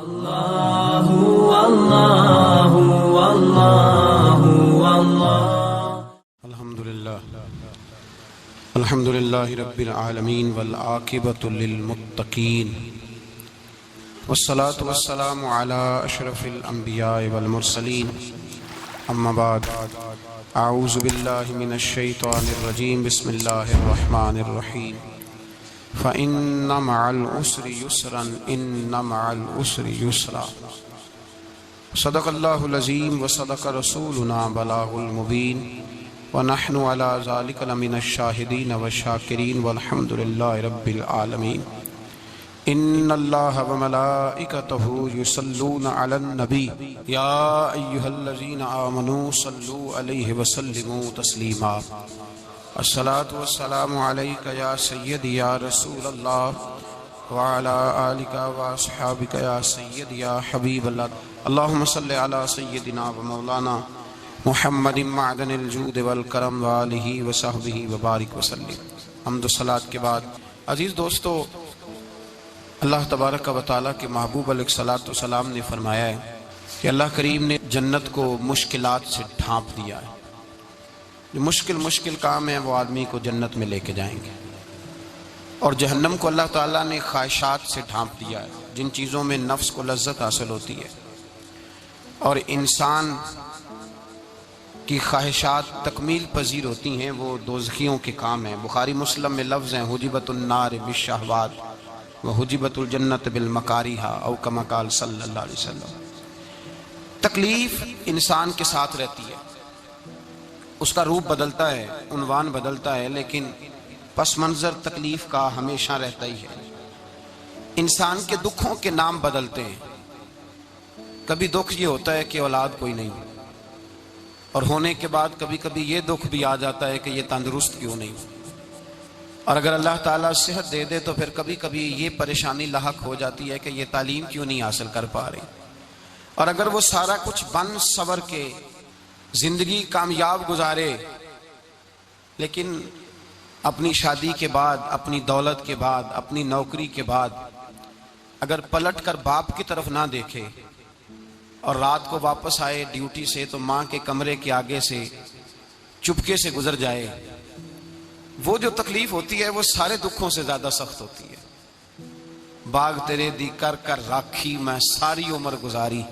الله والله والله والله. الحمد لله رب العالمين والعاقبة للمتقين والصلاة والسلام على أشرف الأنبياء والمرسلين. أما بعد، أعوذ بالله من الشيطان الرجيم. بسم الله الرحمن الرحيم. فإن مع العسر يسرا إن مع العسر يسرا. صدق الله العظيم وصدق رسولنا بلاغ المبين ونحن على ذلك لمن الشاهدين والشاكرين والحمد لله رب العالمين. إن الله وملائكته يصلون على النبي يا أيها الذين آمنوا صلوا عليه وسلموا تسليما. الصلاة والسلام عليك يا سيدي يا رسول الله وعلى آلك وأصحابك يا سيدي يا حبيب الله. اللهم صل على سيدنا ومولانا محمد معدن الجود والکرم وآلہ وصحبہ وبارک وسلم. حمد و صلاۃ کے بعد عزیز دوستو، اللہ تبارک و تعالیٰ کے محبوب علیہ الصلوۃ والسلام نے فرمایا ہے کہ اللہ کریم نے جنت کو مشکلات سے ڈھانپ دیا ہے. جو مشکل کام ہیں وہ آدمی کو جنت میں لے کے جائیں گے، اور جہنم کو اللہ تعالیٰ نے خواہشات سے ڈھانپ دیا ہے، جن چیزوں میں نفس کو لذت حاصل ہوتی ہے، اور انسان کی خواہشات تکمیل پذیر ہوتی ہیں، وہ دوزخیوں کے کام ہیں. بخاری مسلم میں لفظ ہیں حجبت النار بالشہوات وحجبت الجنت بالمکاریہ او کما قال صلی اللہ علیہ وسلم. تکلیف انسان کے ساتھ رہتی ہے، اس کا روپ بدلتا ہے، عنوان بدلتا ہے، لیکن پس منظر تکلیف کا ہمیشہ رہتا ہی ہے. انسان کے دکھوں کے نام بدلتے ہیں. کبھی دکھ یہ ہوتا ہے کہ اولاد کوئی نہیں، اور ہونے کے بعد کبھی کبھی یہ دکھ بھی آ جاتا ہے کہ یہ تندرست کیوں نہیں، اور اگر اللہ تعالیٰ صحت دے دے تو پھر کبھی کبھی یہ پریشانی لاحق ہو جاتی ہے کہ یہ تعلیم کیوں نہیں حاصل کر پا رہی. اور اگر وہ سارا کچھ بن سور کے زندگی کامیاب گزارے، لیکن اپنی شادی کے بعد، اپنی دولت کے بعد، اپنی نوکری کے بعد اگر پلٹ کر باپ کی طرف نہ دیکھے اور رات کو واپس آئے ڈیوٹی سے تو ماں کے کمرے کے آگے سے چپکے سے گزر جائے، وہ جو تکلیف ہوتی ہے وہ سارے دکھوں سے زیادہ سخت ہوتی ہے. باغ تیرے دی کر کر راکھی میں ساری عمر گزاری،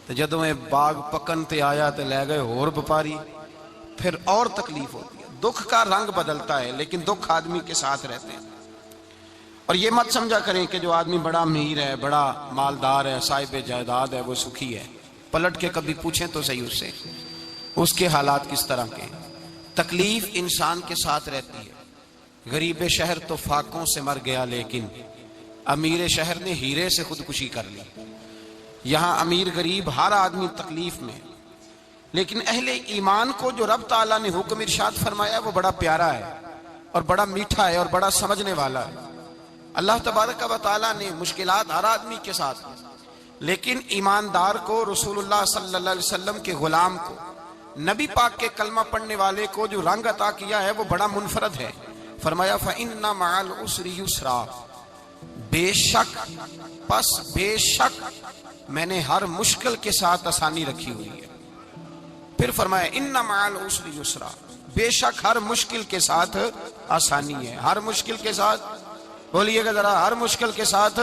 تو جدوں میں باغ پکن تے آیا تے لے گئے اور بپاری، پھر اور تکلیف ہوتی ہے. دکھ کا رنگ بدلتا ہے، لیکن دکھ آدمی کے ساتھ رہتے ہیں. اور یہ مت سمجھا کریں کہ جو آدمی بڑا امیر ہے، بڑا مالدار ہے، صاحب جائیداد ہے، وہ سکھی ہے. پلٹ کے کبھی پوچھیں تو صحیح اس سے، اس کے حالات کس طرح کے. تکلیف انسان کے ساتھ رہتی ہے. غریب شہر تو فاقوں سے مر گیا، لیکن امیر شہر نے ہیرے سے خودکشی کر لی. یہاں امیر غریب ہر آدمی تکلیف میں، لیکن اہل ایمان کو جو رب تعالیٰ نے حکم ارشاد فرمایا وہ بڑا پیارا ہے اور بڑا میٹھا ہے اور بڑا سمجھنے والا ہے. اللہ تبارک و تعالیٰ نے مشکلات ہر آدمی کے ساتھ، لیکن ایماندار کو، رسول اللہ صلی اللہ علیہ وسلم کے غلام کو، نبی پاک کے کلمہ پڑھنے والے کو جو رنگ عطا کیا ہے وہ بڑا منفرد ہے. فرمایا فَإِنَّ مَعَ الْعُسْرِ يُسْرًا، بے شک، پس بے شک میں نے ہر مشکل کے ساتھ آسانی رکھی ہوئی ہے. پھر فرمایا اِنَّ مَعَ الْعُسْرِ يُسْرًا، بے شک ہر مشکل کے ساتھ آسانی ہے. ہر مشکل کے ساتھ، بولیے گا ذرا، ہر مشکل کے ساتھ.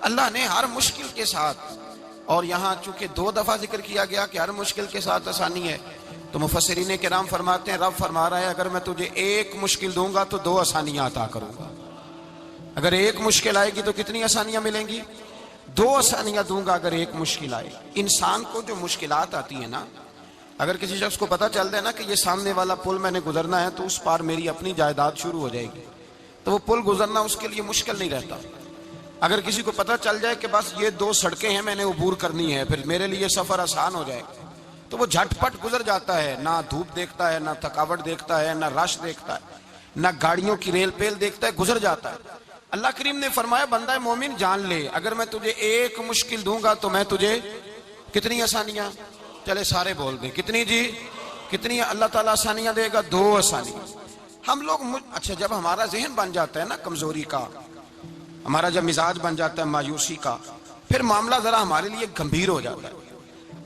اللہ نے ہر مشکل کے ساتھ، اور یہاں چونکہ 2 دفعہ ذکر کیا گیا کہ ہر مشکل کے ساتھ آسانی ہے، تو مفسرین کرام فرماتے ہیں رب فرما رہا ہے اگر میں تجھے 1 مشکل دوں گا تو 2 آسانیاں عطا کروں گا. اگر 1 مشکل آئے گی تو کتنی آسانیاں ملیں گی؟ 2 آسانیاں دوں گا اگر 1 مشکل آئے. انسان کو جو مشکلات آتی ہیں نا، اگر کسی شخص کو پتہ چل جائے نا کہ یہ سامنے والا پل میں نے گزرنا ہے تو اس پار میری اپنی جائیداد شروع ہو جائے گی، تو وہ پل گزرنا اس کے لیے مشکل نہیں رہتا. اگر کسی کو پتہ چل جائے کہ بس یہ 2 سڑکیں ہیں میں نے عبور کرنی ہے، پھر میرے لیے سفر آسان ہو جائے گا، تو وہ جھٹ پٹ گزر جاتا ہے. نہ دھوپ دیکھتا ہے، نہ تھکاوٹ دیکھتا ہے، نہ رش دیکھتا ہے، نہ گاڑیوں کی ریل پیل دیکھتا ہے، گزر جاتا ہے. اللہ کریم نے فرمایا بندہ مومن جان لے اگر میں تجھے 1 مشکل دوں گا تو میں تجھے کتنی آسانیاں، چلے سارے بول دیں کتنی جی، کتنی اللہ تعالیٰ آسانیاں دے گا؟ 2 آسانیاں. ہم لوگ اچھا جب ہمارا ذہن بن جاتا ہے نا کمزوری کا، ہمارا جب مزاج بن جاتا ہے مایوسی کا، پھر معاملہ ذرا ہمارے لیے گمبھیر ہو جاتا ہے۔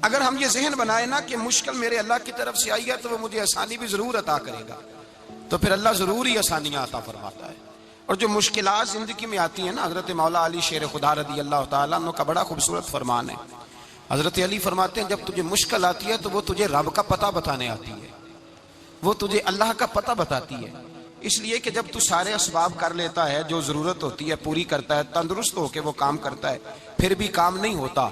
اگر ہم یہ ذہن بنائیں نا کہ مشکل میرے اللہ کی طرف سے آئی ہے تو وہ مجھے آسانی بھی ضرور عطا کرے گا، تو پھر اللہ ضرور ہی آسانیاں عطا فرماتا ہے۔ اور جو مشکلات زندگی میں آتی ہیں نا، حضرت مولا علی شیر خدا رضی اللہ تعالیٰ عنہ کا بڑا خوبصورت فرمان ہے۔ حضرت علی فرماتے ہیں جب تجھے مشکل آتی ہے تو وہ تجھے رب کا پتہ بتانے آتی ہے، وہ تجھے اللہ کا پتہ بتاتی ہے۔ اس لیے کہ جب تو سارے اسباب کر لیتا ہے، جو ضرورت ہوتی ہے پوری کرتا ہے، تندرست ہو کے وہ کام کرتا ہے، پھر بھی کام نہیں ہوتا،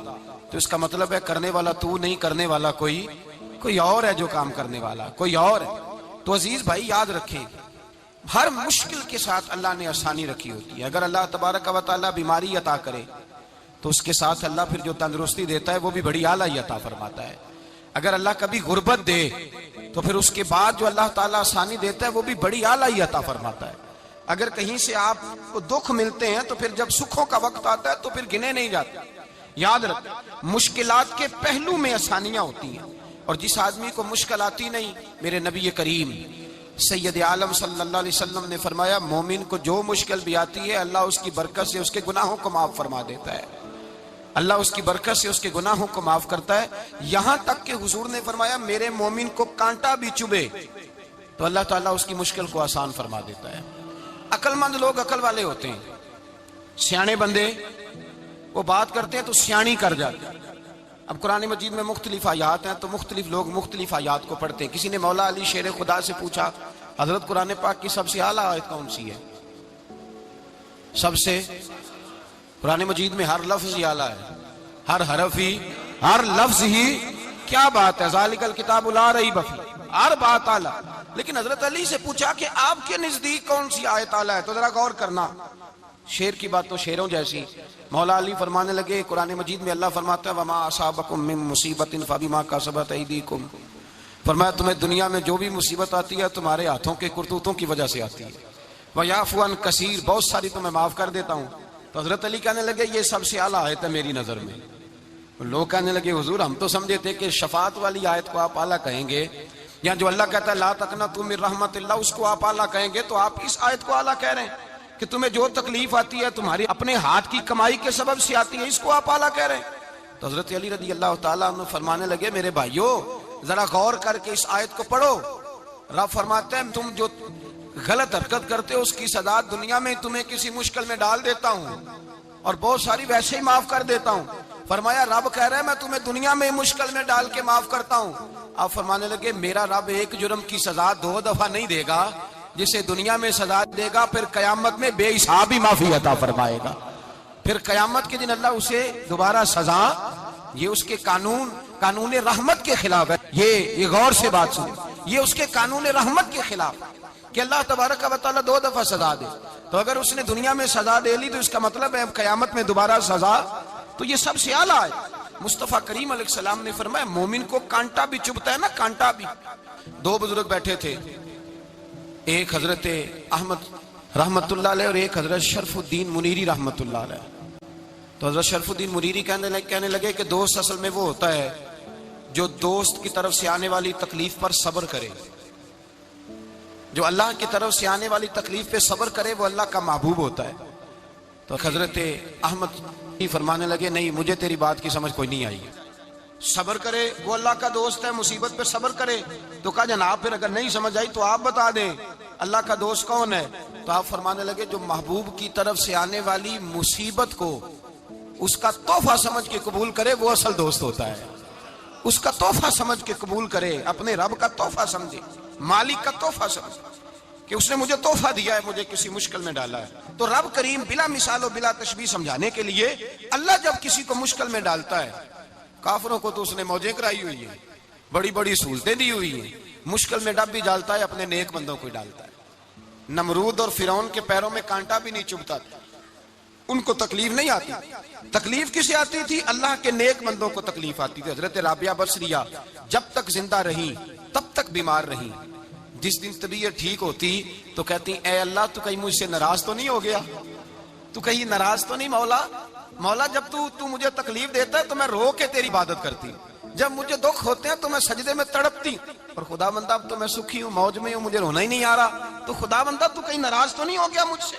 تو اس کا مطلب ہے کرنے والا تو نہیں، کرنے والا کوئی اور ہے جو کام کرنے والا، کوئی اور ہے۔ تو عزیز بھائی یاد رکھیں، ہر مشکل کے ساتھ اللہ نے آسانی رکھی ہوتی ہے۔ اگر اللہ تبارک و تعالیٰ بیماری عطا کرے تو اس کے ساتھ اللہ پھر جو تندرستی دیتا ہے وہ بھی بڑی اعلیٰ عطا فرماتا ہے۔ اگر اللہ کبھی غربت دے تو پھر اس کے بعد جو اللہ تعالیٰ آسانی دیتا ہے وہ بھی بڑی اعلیٰ عطا فرماتا ہے۔ اگر کہیں سے آپ کو دکھ ملتے ہیں تو پھر جب سکھوں کا وقت آتا ہے تو پھر گنے نہیں جاتے۔ یاد رکھ، مشکلات کے پہلو میں آسانیاں ہوتی ہیں، اور جس آدمی کو مشکل آتی نہیں، میرے نبی کریم سید عالم صلی اللہ علیہ وسلم نے فرمایا مومن کو جو مشکل بھی آتی ہے اللہ اس کی برکت سے اس کے گناہوں کو معاف فرما دیتا ہے، اللہ اس کی برکت سے اس کے گناہوں کو معاف کرتا ہے۔ یہاں تک کہ حضور نے فرمایا میرے مومن کو کانٹا بھی چبھے تو اللہ تعالیٰ اس کی مشکل کو آسان فرما دیتا ہے۔ عقل مند لوگ عقل والے ہوتے ہیں، سیانے بندے وہ بات کرتے ہیں تو سیانی کر جاتے ہیں۔ اب قرآن مجید میں مختلف آیات ہیں تو مختلف لوگ مختلف آیات کو پڑھتے ہیں۔ کسی نے مولا علی شیر خدا سے پوچھا حضرت قرآن پاک کی سب سے اعلیٰ آیت کون سی ہے؟ سب سے قرآن مجید میں ہر لفظ ہی اعلیٰ ہے، ہر حرف ہی، ہر لفظ ہی، کیا بات ہے، ذالک الکتاب لا ریب فیہ، ہر بات اعلیٰ۔ لیکن حضرت علی سے پوچھا کہ آپ کے نزدیک کون سی آیت اعلیٰ ہے، تو ذرا غور کرنا، شیر کی بات تو شیروں جیسی۔ مولا علی فرمانے لگے قرآن مجید میں اللہ فرماتا ہے وما اصابکم من مصیبت فبما کسبت ایدیکم، فرمایا تمہیں دنیا میں جو بھی مصیبت آتی ہے تمہارے ہاتھوں کے کرتوتوں کی وجہ سے آتی ہے، ویعفو عن کثیر، بہت ساری تو میں معاف کر دیتا ہوں۔ تو حضرت علی کہنے لگے یہ سب سے اعلیٰ آیت ہے میری نظر میں۔ لوگ کہنے لگے حضور ہم تو سمجھے تھے کہ شفاعت والی آیت کو آپ اعلیٰ کہیں گے، یا جو اللہ کہتا ہے لا تقنطوا من رحمت اللہ اس کو آپ اعلیٰ کہیں گے، تو آپ اس آیت کو اعلیٰ کہہ رہے ہیں کہ تمہیں جو تکلیف آتی ہے تمہاری اپنے ہاتھ کی کمائی کے سبب سے آتی ہے، اس کو آپ اعلیٰ کہہ رہے ہیں۔ تو حضرت علی رضی اللہ تعالیٰ عنہ فرمانے لگے میرے بھائیو ذرا غور کر کے اس آیت کو پڑھو۔ رب فرماتے ہیں تم جو غلط حرکت کرتے ہو اس کی سزا دنیا میں تمہیں کسی مشکل میں ڈال دیتا ہوں اور بہت ساری ویسے ہی معاف کر دیتا ہوں۔ فرمایا رب کہہ رہا ہے میں تمہیں دنیا میں مشکل میں ڈال کے معاف کرتا ہوں۔ آپ فرمانے لگے میرا رب ایک جرم کی سزا 2 دفعہ نہیں دے گا، جسے دنیا میں سزا دے گا پھر قیامت میں بے حساب ہی معافی عطا فرمائے گا۔ پھر قیامت کے دن اللہ اسے دوبارہ سزا، یہ اس کے قانون رحمت کے خلاف ہے۔ یہ غور سے بات سنیں، یہ اس کے قانون رحمت کے خلاف کہ اللہ تبارک و تعالیٰ 2 دفعہ سزا دے۔ تو اگر اس نے دنیا میں سزا دے لی تو اس کا مطلب ہے قیامت میں دوبارہ سزا، تو یہ سب سے اعلیٰ ہے۔ مصطفیٰ کریم علیہ السلام نے فرمایا مومن کو کانٹا بھی چبھتا ہے نا، کانٹا بھی۔ 2 بزرگ بیٹھے تھے، ایک حضرت احمد رحمت اللہ علیہ اور ایک حضرت شرف الدین منیری رحمت اللہ علیہ۔ تو حضرت شرف الدین منیری کہنے لگے کہ دوست اصل میں وہ ہوتا ہے جو دوست کی طرف سے آنے والی تکلیف پر صبر کرے، جو اللہ کی طرف سے آنے والی تکلیف پہ صبر کرے وہ اللہ کا محبوب ہوتا ہے۔ تو حضرت احمد فرمانے لگے نہیں مجھے تیری بات کی سمجھ کوئی نہیں آئی، صبر کرے وہ اللہ کا دوست ہے، مصیبت پہ صبر کرے۔ تو کہا جناب پھر اگر نہیں سمجھ آئی تو آپ بتا دیں اللہ کا دوست کون ہے؟ تو آپ فرمانے لگے جو محبوب کی طرف سے آنے والی مصیبت کو اس کا تحفہ سمجھ کے قبول کرے وہ اصل دوست ہوتا ہے۔ اس کا تحفہ سمجھ کے قبول کرے، اپنے رب کا تحفہ سمجھے، مالک کا تحفہ سمجھے کہ اس نے مجھے تحفہ دیا ہے، مجھے کسی مشکل میں ڈالا ہے۔ تو رب کریم بلا مثال و بلا تشبیہ سمجھانے کے لیے اللہ جب کسی کو مشکل میں ڈالتا ہے، کافروں کو تو اس نے موجیں کرائی ہوئی ہیں، بڑی بڑی سہولتیں دی ہوئی ہیں، مشکل میں ڈب بھی ڈالتا ہے، اپنے نیک بندوں کو ڈالتا ہے۔ نمرود اور فرعون کے پیروں میں کانٹا بھی نہیں چبھتا تھا، ان کو تکلیف نہیں آتی۔ تکلیف کسے آتی تھی؟ اللہ کے نیک بندوں کو تکلیف آتی تھی۔ حضرت رابعہ بصریہ جب تک زندہ رہی تب تک بیمار رہی، جس دن طبیعت ٹھیک ہوتی تو کہتی اے اللہ تو کہیں مجھ سے ناراض تو نہیں ہو گیا، تو کہیں ناراض تو نہیں مولا جب تو مجھے تکلیف دیتا ہے تو میں رو کے تیری عبادت کرتی ہوں، جب مجھے دکھ ہوتے ہیں تو میں سجدے میں تڑپتی، اور خدا بندہ اب تو میں سکھی ہوں، موج میں ہوں، مجھے رونا ہی نہیں آ رہا، تو خدا بندہ تو کہیں ناراض تو نہیں ہو گیا مجھ سے؟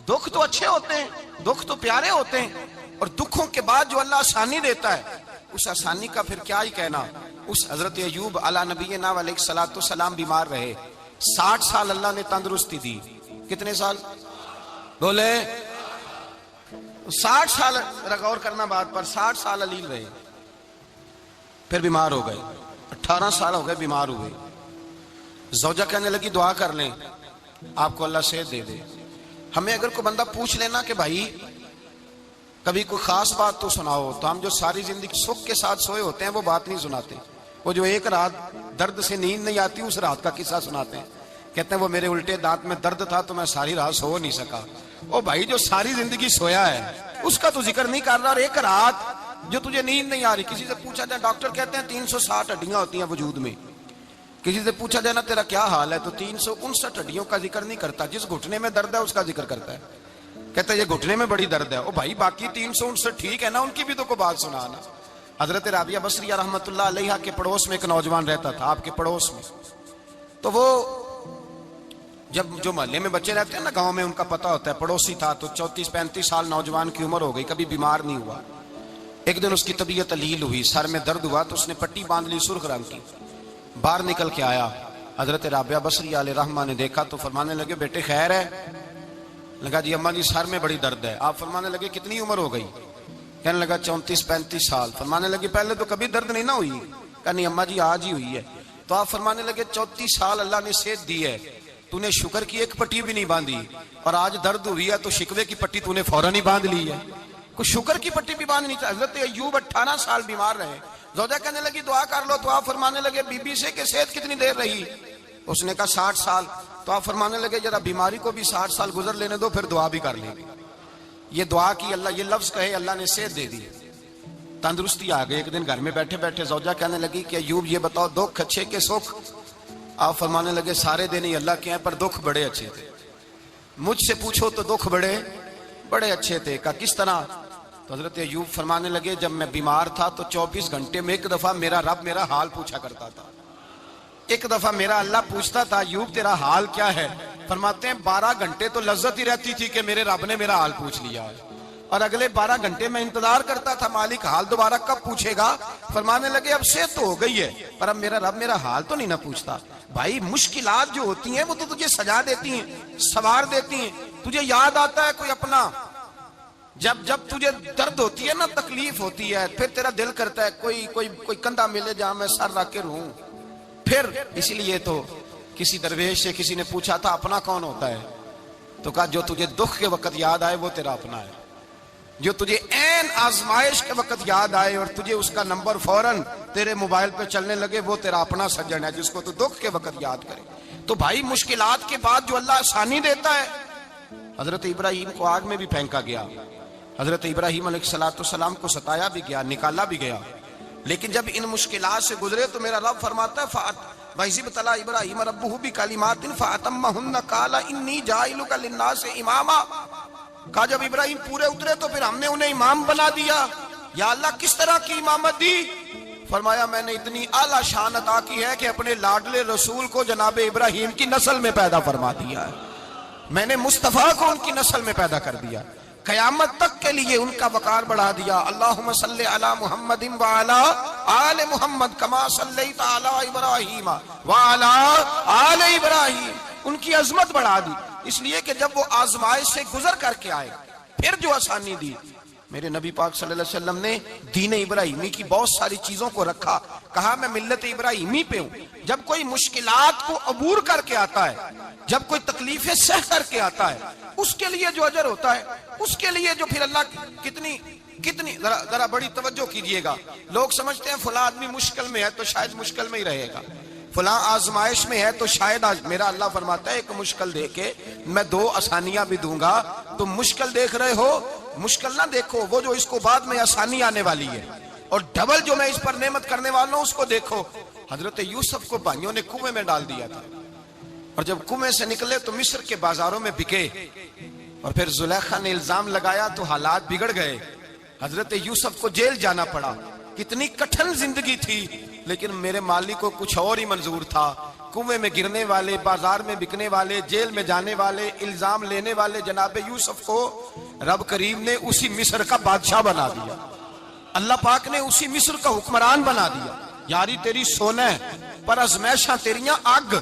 دکھ تو اچھے ہوتے ہیں، دکھ تو پیارے ہوتے ہیں، اور دکھوں کے بعد جو اللہ آسانی دیتا ہے اس آسانی کا پھر کیا ہی کہنا. اس حضرت ایوب علی نبینا علیہ الصلوۃ والسلام بیمار رہے, 60 سال اللہ نے تندرستی دی. کتنے سال بولے؟ 60 سال غور کرنا بات پر, 60 سال علیل رہے, پھر بیمار ہو گئے. 18 سال ہو گئے بیمار ہوئے. زوجہ کہنے لگی دعا کر لیں آپ کو اللہ صحت دے دے. ہمیں اگر کوئی بندہ پوچھ لینا کہ بھائی کبھی کوئی خاص بات تو سناؤ, تو ہم جو ساری زندگی سکھ کے ساتھ سوئے ہوتے ہیں وہ بات نہیں سناتے. وہ جو ایک رات درد سے نیند نہیں آتی اس رات کا قصہ سناتے ہیں. کہتے ہیں وہ میرے الٹے دانت میں درد تھا تو میں ساری رات سو نہیں سکا. او بھائی جو ساری زندگی سویا ہے اس کا تو ذکر نہیں کر رہا, اور ایک رات جو تجھے نیند نہیں آ رہی. کسی سے پوچھا جائے, ڈاکٹر کہتے ہیں 360 ہڈیاں ہوتی ہیں وجود میں. کسی سے پوچھا جائے نا تیرا کیا حال ہے, تو 359 ہڈیوں کا ذکر نہیں کرتا, جس گھٹنے میں درد ہے اس کا ذکر کرتا ہے. کہتا ہے یہ گھٹنے میں بڑی درد ہے. او بھائی باقی 359 ٹھیک ہے نا, ان کی بھی تو کوئی بات سنانا. حضرت رابعہ بصریہ رحمۃ اللہ علیہ کے پڑوس میں ایک نوجوان رہتا تھا, آپ کے پڑوس میں. تو وہ جب جو محلے میں بچے رہتے ہیں نا گاؤں میں, ان کا پتہ ہوتا ہے, پڑوسی تھا. تو 34-35 سال نوجوان کی عمر ہو گئی, کبھی بیمار نہیں ہوا. ایک دن اس کی طبیعت علیل ہوئی, سر میں درد ہوا, تو اس نے پٹی باندھ لی سرخ رنگ کی. باہر نکل کے آیا, حضرت رابعہ بصریہ علیہ رحمہ نے دیکھا تو فرمانے لگے بیٹے خیر ہے؟ لگا جی اماں جی سر میں بڑی درد ہے. آپ فرمانے لگے کتنی عمر ہو گئی؟ کہنے لگا 34-35 سال. فرمانے لگے پہلے تو کبھی درد نہیں نہ ہوئی؟ کہا نہیں اماں جی آج ہی ہوئی ہے. تو آپ فرمانے لگے 34 سال اللہ نے صحت دی ہے, تو نے شکر کی ایک پٹی بھی نہیں باندھی, اور آج درد ہوئی ہے تو شکوے کی پٹی تو نے فوراً ہی باندھ لی ہے. کوئی شکر کی پٹی بھی باندھنی چاہیے. حضرت ایوب 18 سال بیمار رہے. زوجہ کہنے لگی دعا کر لو, تو آپ فرمانے لگے بی بی سے کہ صحت کتنی دیر رہی؟ اس نے کہا 60 سال. تو آپ فرمانے لگے ذرا بیماری کو بھی 60 سال گزر لینے دو, پھر دعا بھی کر لیں گے. یہ دعا کی, اللہ یہ لفظ کہے اللہ نے صحت دے دی, تندرستی آ گئی. ایک دن گھر میں بیٹھے بیٹھے زوجہ کہنے لگی کہ ایوب یہ بتاؤ دکھ اچھے کے سکھ؟ آپ فرمانے لگے سارے دن ہی اللہ کے ہیں, پر دکھ بڑے اچھے تھے. مجھ سے پوچھو تو دکھ بڑے اچھے تھے. کہا کس طرح؟ تو حضرت ایوب فرمانے لگے جب میں بیمار تھا تو 24 گھنٹے میں ایک دفعہ میرا رب میرا حال پوچھا کرتا تھا. ایک دفعہ میرا اللہ پوچھتا تھا ایوب تیرا حال کیا ہے؟ فرماتے ہیں 12 گھنٹے تو لذت ہی رہتی تھی کہ میرے رب نے میرا حال پوچھ لیا ہے, اور اگلے 12 گھنٹے میں انتظار کرتا تھا مالک حال دوبارہ کب پوچھے گا. فرمانے لگے اب صحت تو ہو گئی ہے, پر اب میرا رب میرا حال تو نہیں نہ پوچھتا. بھائی مشکلات جو ہوتی ہیں وہ تو تجھے سجا دیتی ہیں, سوار دیتی ہیں. تجھے یاد آتا ہے کوئی اپنا, جب تجھے درد ہوتی ہے نا, تکلیف ہوتی ہے, پھر تیرا دل کرتا ہے کوئی کندھا ملے جہاں میں سر رکھ کے رہوں. پھر اسی لیے تو کسی درویش سے کسی نے پوچھا تھا اپنا کون ہوتا ہے, تو کہا جو تجھے دکھ کے وقت یاد آئے وہ تیرا اپنا ہے. جو تجھے عین آزمائش کے وقت یاد آئے اور تجھے اس کا نمبر فوراً تیرے موبائل پہ چلنے لگے, وہ تیرا اپنا سجن ہے جس کو تو دکھ کے وقت یاد کرے. تو بھائی مشکلات کے بعد جو اللہ آسانی دیتا ہے. حضرت ابراہیم کو آگ میں بھی پھینکا گیا, حضرت ابراہیم علیہ الصلوۃ والسلام کو ستایا بھی گیا, نکالا بھی گیا, لیکن جب ان مشکلات سے گزرے تو میرا رب فرماتا ہے وَإِذِ ابْتَلَىٰ إِبْرَاهِيمَ رَبُّهُ بِكَلِمَاتٍ فَأَتَمَّهُنَّ قَالَ إِنِّي جَاعِلُكَ لِلنَّاسِ إِمَامًا. کہا جب ابراہیم پورے اترے تو پھر ہم نے انہیں امام بنا دیا. یا اللہ کس طرح کی امامت دی؟ فرمایا میں نے اتنی اعلیٰ شان عطا کی ہے کہ اپنے لاڈلے رسول کو جناب ابراہیم کی نسل میں پیدا فرما دیا ہے. میں نے مصطفیٰ کو ان کی نسل میں پیدا کر دیا, قیامت تک کے لیے ان کا وقار بڑھا دیا. اللہم صلی علی محمد وعلی آل محمد کما صلیت علی ابراہیم وعلی آل ابراہیم. ان کی عظمت بڑھا دی, اس لیے کہ جب وہ آزمائش سے گزر کر کے آئے پھر جو آسانی دی. میرے نبی پاک صلی اللہ علیہ وسلم نے دین ابراہیمی کی بہت ساری چیزوں کو رکھا, کہا میں ملت ابراہیمی پہ ہوں. جب کوئی مشکلات کو عبور کر کے آتا ہے, جب کوئی تکلیفیں سہ کر کے آتا ہے, اس کے لیے جو اجر ہوتا ہے, اس کے لیے جو پھر اللہ کتنی ذرا بڑی توجہ کیجئے گا. لوگ سمجھتے ہیں فلاں آدمی مشکل میں ہے تو شاید مشکل میں ہی رہے گا, فلاں آزمائش میں ہے تو شاید میرا اللہ فرماتا ہے ایک مشکل دے کے میں 2 آسانیاں بھی دوں گا. تم مشکل دیکھ رہے ہو, مشکل نہ دیکھو, وہ جو اس کو بعد میں آسانی آنے والی ہے, اور ڈبل جو میں اس پر نعمت کرنے والا ہوں اس کو دیکھو. حضرت یوسف کو بھائیوں نے کنویں میں ڈال دیا تھا, اور جب کنویں سے نکلے تو مصر کے بازاروں میں بکے, اور پھر زلیخا نے الزام لگایا تو حالات بگڑ گئے. حضرت یوسف کو جیل جانا پڑا. کتنی کٹھن زندگی تھی, لیکن میرے مالک کو کچھ اور ہی منظور تھا. کنویں میں گرنے والے، بازار میں بکنے والے، جیل میں جانے والے، الزام لینے والے جناب یوسف کو رب کریم نے اسی مصر کا بادشاہ بنا دیا، اللہ پاک نے اسی مصر کا حکمران بنا دیا۔ یاری تیری سونا ہے پر ازمیشاں تیریاں اگ،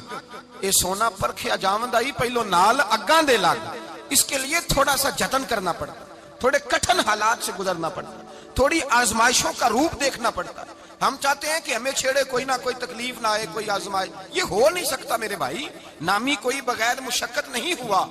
اے سونا پرکھیا جاوند آئی پہلو نال اگاں دے لگ، اس کے لیے تھوڑا سا جتن کرنا پڑتا، تھوڑے کٹھن حالات سے گزرنا پڑتا، تھوڑی آزمائشوں کا روپ دیکھنا پڑتا۔ ہم چاہتے ہیں کہ ہمیں چھیڑے کوئی نہ کوئی تکلیف نہ آئے، کوئی آزمائش، یہ ہو نہیں سکتا میرے بھائی، نامی کوئی بغیر مشقت نہیں ہوا،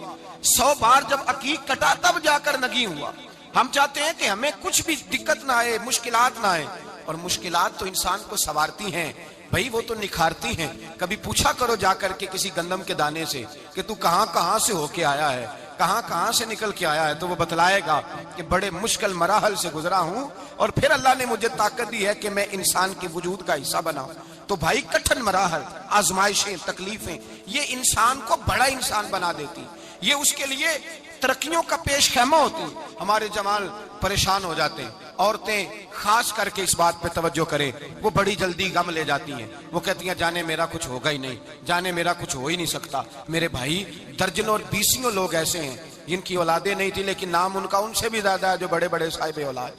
100 بار جب عقیق کٹا تب جا کر نگی ہوا۔ ہم چاہتے ہیں کہ ہمیں کچھ بھی دقت نہ آئے، مشکلات نہ آئے، اور مشکلات تو انسان کو سنوارتی ہیں بھائی، وہ تو نکھارتی ہیں۔ کبھی پوچھا کرو جا کر کے کسی گندم کے دانے سے کہ تو کہاں سے ہو کے آیا ہے، کہاں سے نکل کے آیا ہے، تو وہ بتلائے گا کہ بڑے مشکل مراحل سے گزرا ہوں اور پھر اللہ نے مجھے طاقت دی ہے کہ میں انسان کے وجود کا حصہ بناؤں۔ تو بھائی کٹھن مراحل، آزمائشیں، تکلیفیں، یہ انسان کو بڑا انسان بنا دیتی، یہ اس کے لیے ترقیوں کا پیش خیمہ ہوتی۔ ہمارے جمال پریشان ہو جاتے ہیں، عورتیں خاص کر کے اس بات پہ توجہ کریں، وہ بڑی جلدی غم لے جاتی ہیں، وہ کہتی ہیں جانے میرا کچھ ہوگا ہی نہیں، جانے میرا کچھ ہو ہی نہیں سکتا۔ میرے بھائی درجنوں اور بیسیوں لوگ ایسے ہیں جن کی اولادیں نہیں تھی لیکن نام ان کا ان سے بھی زیادہ ہے جو بڑے بڑے صاحب اولاد۔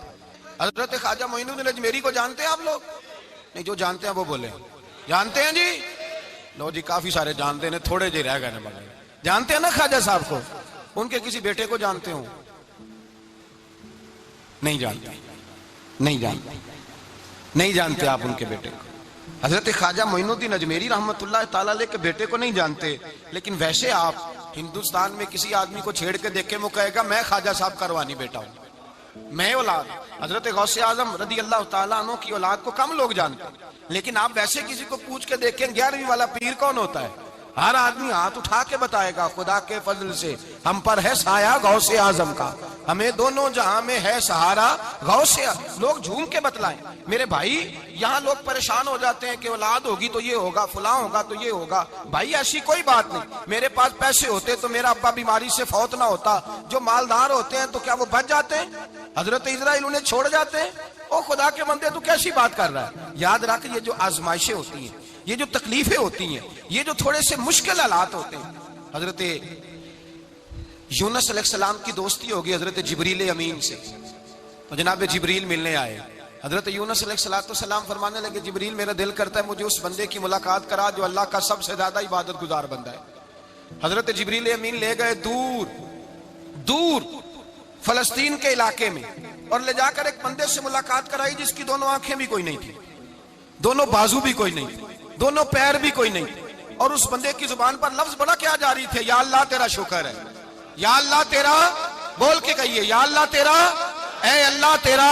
حضرت خواجہ معین الدین اجمیری کو جانتے ہیں آپ لوگ؟ نہیں، جو جانتے ہیں وہ بولے جانتے ہیں جی؟ لو جی کافی سارے جانتے ہیں، تھوڑے جی رہ گئے نا، جانتے ہیں نا خواجہ صاحب کو؟ ان کے کسی بیٹے کو جانتے ہوں؟ نہیں جانتے، نہیں جانتے، نہیں جانتے آپ ان کے بیٹے کو۔ حضرت خواجہ معین الدین اجمیری رحمت اللہ تعالیٰ علیہ کے بیٹے کو نہیں جانتے، لیکن ویسے آپ ہندوستان میں کسی آدمی کو چھیڑ کے دیکھیں وہ کہے گا میں خواجہ صاحب کا روحانی بیٹا ہوں، میں اولاد۔ حضرت غوث اعظم رضی اللہ تعالیٰ عنہ کی اولاد کو کم لوگ جانتے ہیں، لیکن آپ ویسے کسی کو پوچھ کے دیکھیں 11ویں والا پیر کون ہوتا ہے، ہر آدمی ہاتھ اٹھا کے بتائے گا خدا کے فضل سے ہم پر ہے سایہ غوث اعظم کا، ہمیں دونوں جہاں میں ہے سہارا غوث۔ لوگ جھوم کے بتلائیں میرے بھائی، یہاں لوگ پریشان ہو جاتے ہیں کہ اولاد ہوگی تو یہ ہوگا، فلاں ہوگا تو یہ ہوگا۔ بھائی ایسی کوئی بات نہیں، میرے پاس پیسے ہوتے تو میرا ابا بیماری سے فوت نہ ہوتا، جو مالدار ہوتے ہیں تو کیا وہ بچ جاتے ہیں؟ حضرت اسرائیل انہیں چھوڑ جاتے ہیں؟ او خدا کے بندے تو کیسی بات کر رہا ہے؟ یاد رکھ، یہ جو آزمائشیں ہوتی ہیں، یہ جو تکلیفیں ہوتی ہیں، یہ جو تھوڑے سے مشکل حالات ہوتے ہیں، حضرت یونس علیہ السلام کی دوستی ہوگی حضرت جبریل امین سے، تو جناب جبریل ملنے آئے، حضرت یونس علیہ السلام فرمانے لگے جبریل میرا دل کرتا ہے مجھے اس بندے کی ملاقات کرا جو اللہ کا سب سے زیادہ عبادت گزار بندہ ہے۔ حضرت جبریل امین لے گئے دور فلسطین کے علاقے میں، اور لے جا کر ایک بندے سے ملاقات کرائی جس کی دونوں آنکھیں بھی کوئی نہیں تھی، دونوں بازو بھی کوئی نہیں تھی، دونوں پیر بھی کوئی نہیں تھے، اور اس بندے کی زبان پر لفظ بڑا کیا جاری تھے، یا اللہ تیرا شکر ہے، یا اللہ تیرا، بول کے کہیے یا اللہ تیرا، اے اللہ تیرا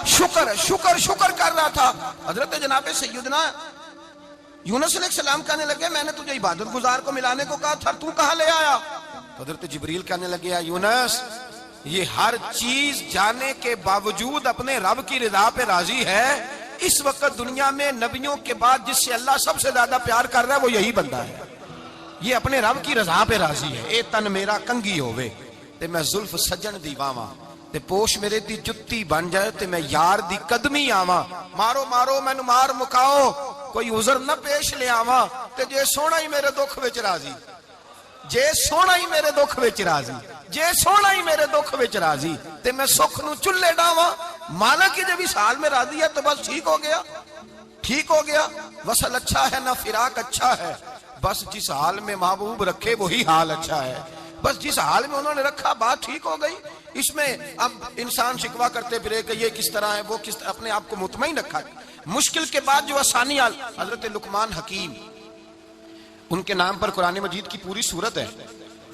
شکر ہے، شکر کر رہا تھا۔ حضرت جناب سیدنا یونس علیہ السلام کہنے لگے میں نے تجھے عبادت گزار کو ملانے کو کہا تھا، تو کہاں لے آیا؟ حضرت جبریل کہنے لگے یا یونس، یہ ہر چیز جانے کے باوجود اپنے رب کی رضا پہ راضی ہے۔ اس وقت دنیا میں نبیوں کے بعد جس سے اللہ سب سے زیادہ پیار کر رہا ہے وہ یہی بندہ ہے، یہ اپنے رب کی رضا پہ راضی ہے۔ اے تن میرا کنگھی ہووے تے میں زلف سجن دی واواں، تے پوش میرے دی جتی بن جائے تے میں یار دی قدمی آواں، مارو مینوں مار مکاؤ کوئی عذر نہ پیش لے آواں، تے جے سونا ہی میرے دکھ وچ راضی، جے سونا ہی میرے دکھ وچ راضی، جے سونا ہی میرے دکھ وچ راضی، تے میں سکھ نو چلے ڈاواں، مانا کہ جب اس حال میں راضی ہے تو بس ٹھیک ہو گیا۔ وصل اچھا ہے نہ فراق اچھا ہے، بس جس حال میں محبوب رکھے وہی حال اچھا ہے، بس جس حال میں انہوں نے رکھا بات ٹھیک ہو گئی۔ اس میں اب انسان شکوا کرتے پھرے کہ یہ کس طرح ہے، وہ کس طرح، اپنے آپ کو مطمئن رکھا۔ مشکل کے بعد جو آسانی، حضرت لقمان حکیم، ان کے نام پر قرآن مجید کی پوری سورت ہے۔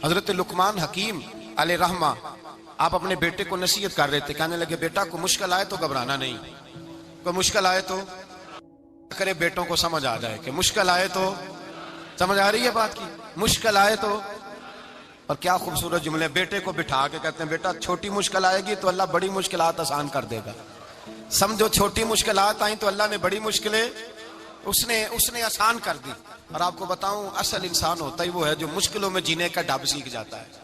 حضرت لقمان حکیم علیہ رحمہ آپ اپنے بیٹے کو نصیحت کر رہے تھے، کہنے لگے بیٹا کو مشکل آئے تو گھبرانا نہیں، کوئی مشکل آئے تو کرے، بیٹوں کو سمجھ آ جائے کہ مشکل آئے تو، سمجھ آ رہی ہے بات کی، مشکل آئے تو۔ اور کیا خوبصورت جملے، بیٹے کو بٹھا کے کہتے ہیں بیٹا چھوٹی مشکل آئے گی تو اللہ بڑی مشکلات آسان کر دے گا، سمجھو چھوٹی مشکلات آئیں تو اللہ نے بڑی مشکلیں اس نے آسان کر دی۔ اور آپ کو بتاؤں اصل انسان ہوتا ہی وہ ہے جو مشکلوں میں جینے کا ڈھب سیکھ جاتا ہے،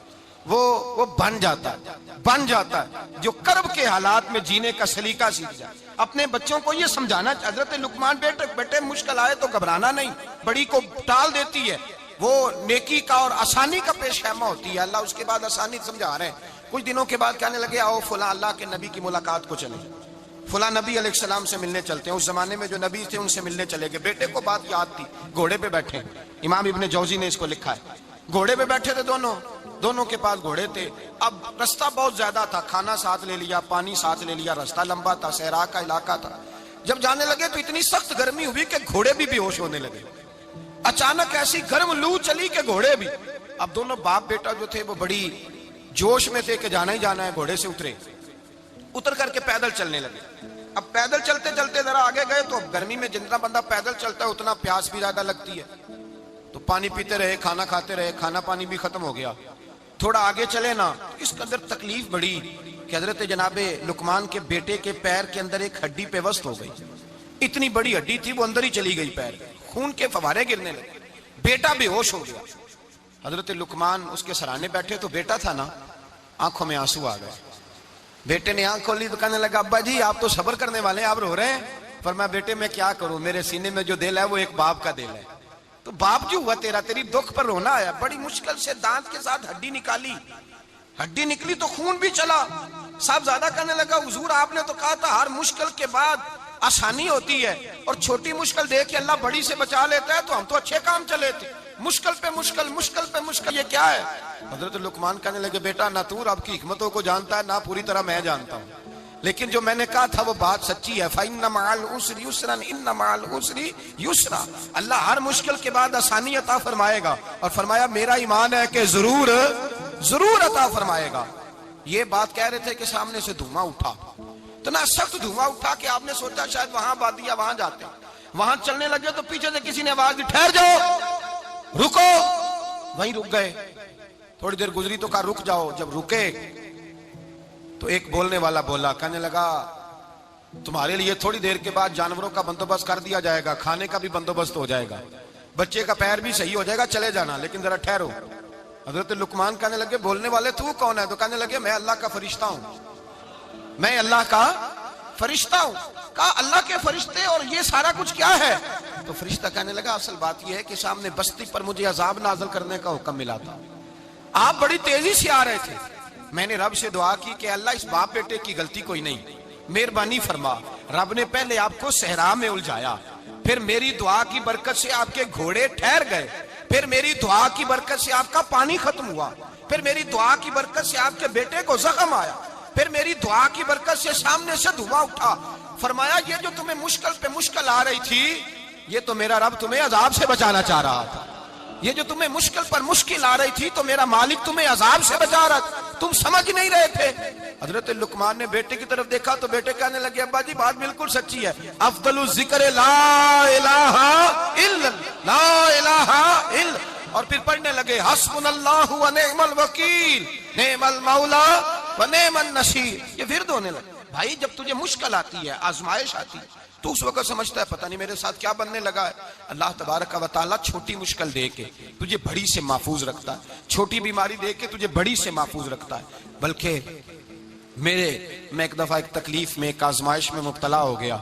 وہ بن جاتا ہے جو کرب کے حالات میں جینے کا سلیقہ سیکھ جائے. اپنے بچوں کو یہ سمجھانا. حضرت لقمان بیٹے مشکل آئے تو گھبرانا نہیں, بڑی کو ٹال دیتی ہے, وہ نیکی کا اور آسانی کا پیش خیمہ ہوتی ہے. اللہ اس کے بعد آسانی سمجھا رہے ہیں. کچھ دنوں کے بعد کہنے لگے آؤ فلاں اللہ کے نبی کی ملاقات کو چلیں, فلاں نبی علیہ السلام سے ملنے چلتے ہیں. اس زمانے میں جو نبی تھے ان سے ملنے چلے گئے. بیٹے کو بات یاد تھی, گھوڑے پہ بیٹھے. امام ابن جوزی نے اس کو لکھا ہے, گھوڑے پہ بیٹھے تھے دونوں کے پاس گھوڑے تھے. اب رستہ بہت زیادہ تھا, کھانا ساتھ لے لیا, پانی ساتھ لے لیا, رستہ لمبا تھا, صحرا کا علاقہ تھا. جب جانے لگے تو اتنی سخت گرمی ہوئی کہ گھوڑے بھی بے ہوش ہونے لگے. اچانک ایسی گرم لو چلی کہ گھوڑے بھی. اب دونوں باپ بیٹا جو تھے وہ بڑی جوش میں تھے کہ جانا ہی جانا ہے. گھوڑے سے اتر کر کے پیدل چلنے لگے. اب پیدل چلتے چلتے ذرا آگے گئے تو گرمی میں جتنا بندہ پیدل چلتا ہے اتنا پیاس بھی زیادہ لگتی ہے. تو پانی پیتے رہے, کھانا کھاتے رہے, کھانا پانی بھی ختم ہو گیا. تھوڑا آگے چلے نا, اس قدر تکلیف بڑی کہ حضرت جناب لقمان کے بیٹے کے پیر کے اندر ایک ہڈی پیوست ہو گئی. اتنی بڑی ہڈی تھی وہ اندر ہی چلی گئی پیر, خون کے فوارے گرنے لگے. بیٹا بے ہوش ہو گیا. حضرت لقمان اس کے سرانے بیٹھے تو بیٹا تھا نا, آنکھوں میں آنسو آ گئے. بیٹے نے آنکھ کھولی تو کہنے لگا ابا جی آپ تو صبر کرنے والے ہیں, آپ رو رہے ہیں. فرمایا بیٹے میں کیا کروں, میرے سینے میں جو دل ہے وہ ایک باپ کا دل ہے. تو باپ جو ہوا تیری دکھ پر رونا آیا. بڑی مشکل سے دانت کے ساتھ ہڈی نکالی, ہڈی نکلی تو خون بھی چلا. صاحب زیادہ کہنے لگا حضور آپ نے تو کہا تھا ہر مشکل کے بعد آسانی ہوتی ہے, اور چھوٹی مشکل دیکھ کے اللہ بڑی سے بچا لیتا ہے, تو ہم تو اچھے کام چلے تھے. مشکل پہ مشکل یہ کیا ہے؟ حضرت لقمان کہنے لگے بیٹا نہ تو رب کی حکمتوں کو جانتا ہے نہ پوری طرح میں جانتا ہوں, لیکن جو میں نے کہا تھا وہ بات سچی ہے. فَإِنَّ مَعَ الْعُسْرِ يُسْرًا إِنَّ مَعَ الْعُسْرِ يُسْرًا. اللہ ہر مشکل کے بعد آسانی عطا فرمائے گا, اور فرمایا میرا ایمان ہے کہ ضرور عطا فرمائے گا. یہ بات کہہ رہے تھے کہ سامنے سے دھواں اٹھا, تو نہ سخت دھواں اٹھا کہ آپ نے سوچا شاید وہاں بادیا وہاں جاتے ہیں. وہاں چلنے لگے تو پیچھے سے کسی نے آواز دی ٹھہر جاؤ, رکو. وہیں رک گئے. تھوڑی دیر گزری تو کہا رک جاؤ. جب رکے تو ایک بولنے والا بولا, کہنے لگا تمہارے لیے تھوڑی دیر کے بعد جانوروں کا بندوبست کر دیا جائے گا, کھانے کا بھی بندوبست ہو جائے گا, بچے کا پیر بھی صحیح ہو جائے گا, چلے جانا, لیکن ذرا ٹھہرو. حضرت لقمان کہنے لگے بولنے والے تو کون ہے؟ تو کہنے لگے میں اللہ کا فرشتہ ہوں, میں اللہ کا فرشتہ ہوں. کہا اللہ کے فرشتے اور یہ سارا کچھ کیا ہے؟ تو فرشتہ کہنے لگا اصل بات یہ ہے کہ سامنے بستی پر مجھے عذاب نازل کرنے کا حکم ملا تھا, آپ بڑی تیزی سے آ رہے تھے. میں نے رب سے دعا کی کہ اللہ اس باپ بیٹے کی غلطی کوئی نہیں, مہربانی فرما. رب نے پہلے آپ کو صحرا میں الجھایا, پھر میری دعا کی برکت سے آپ کے گھوڑے ٹھہر گئے, پھر میری دعا کی برکت سے آپ کا پانی ختم ہوا, پھر میری دعا کی برکت سے آپ کے بیٹے کو زخم آیا, پھر میری دعا کی برکت سے سامنے سے دھواں اٹھا. فرمایا یہ جو تمہیں مشکل پہ مشکل آ رہی تھی, یہ تو میرا رب تمہیں عذاب سے بچانا چاہ رہا تھا. یہ جو تمہیں مشکل پر مشکل آ رہی تھی تو میرا مالک تمہیں عذاب سے بچا رہا تھا, تم سمجھ نہیں رہے تھے. حضرت لقمان نے بیٹے کی طرف دیکھا تو بیٹے کہنے لگے ابا جی بات بالکل سچی ہے. افضل الذکر لا الہ الا لا الہ الا, اور پھر پڑھنے لگے حسبنا اللہ و نعم الوکیل نعم المولا و نعم النصیر. یہ ورد ہونے لگے. بھائی جب تجھے مشکل آتی ہے, آزمائش آتی ہے, تو اس وقت سمجھتا ہے پتہ نہیں میرے ساتھ کیا بننے لگا ہے. اللہ تبارک و تعالیٰ چھوٹی مشکل دے کے تجھے بڑی سے محفوظ رکھتا ہے, چھوٹی بیماری دے کے تجھے بڑی سے محفوظ رکھتا ہے. بلکہ میں ایک دفعہ ایک تکلیف میں, ایک آزمائش میں مبتلا ہو گیا,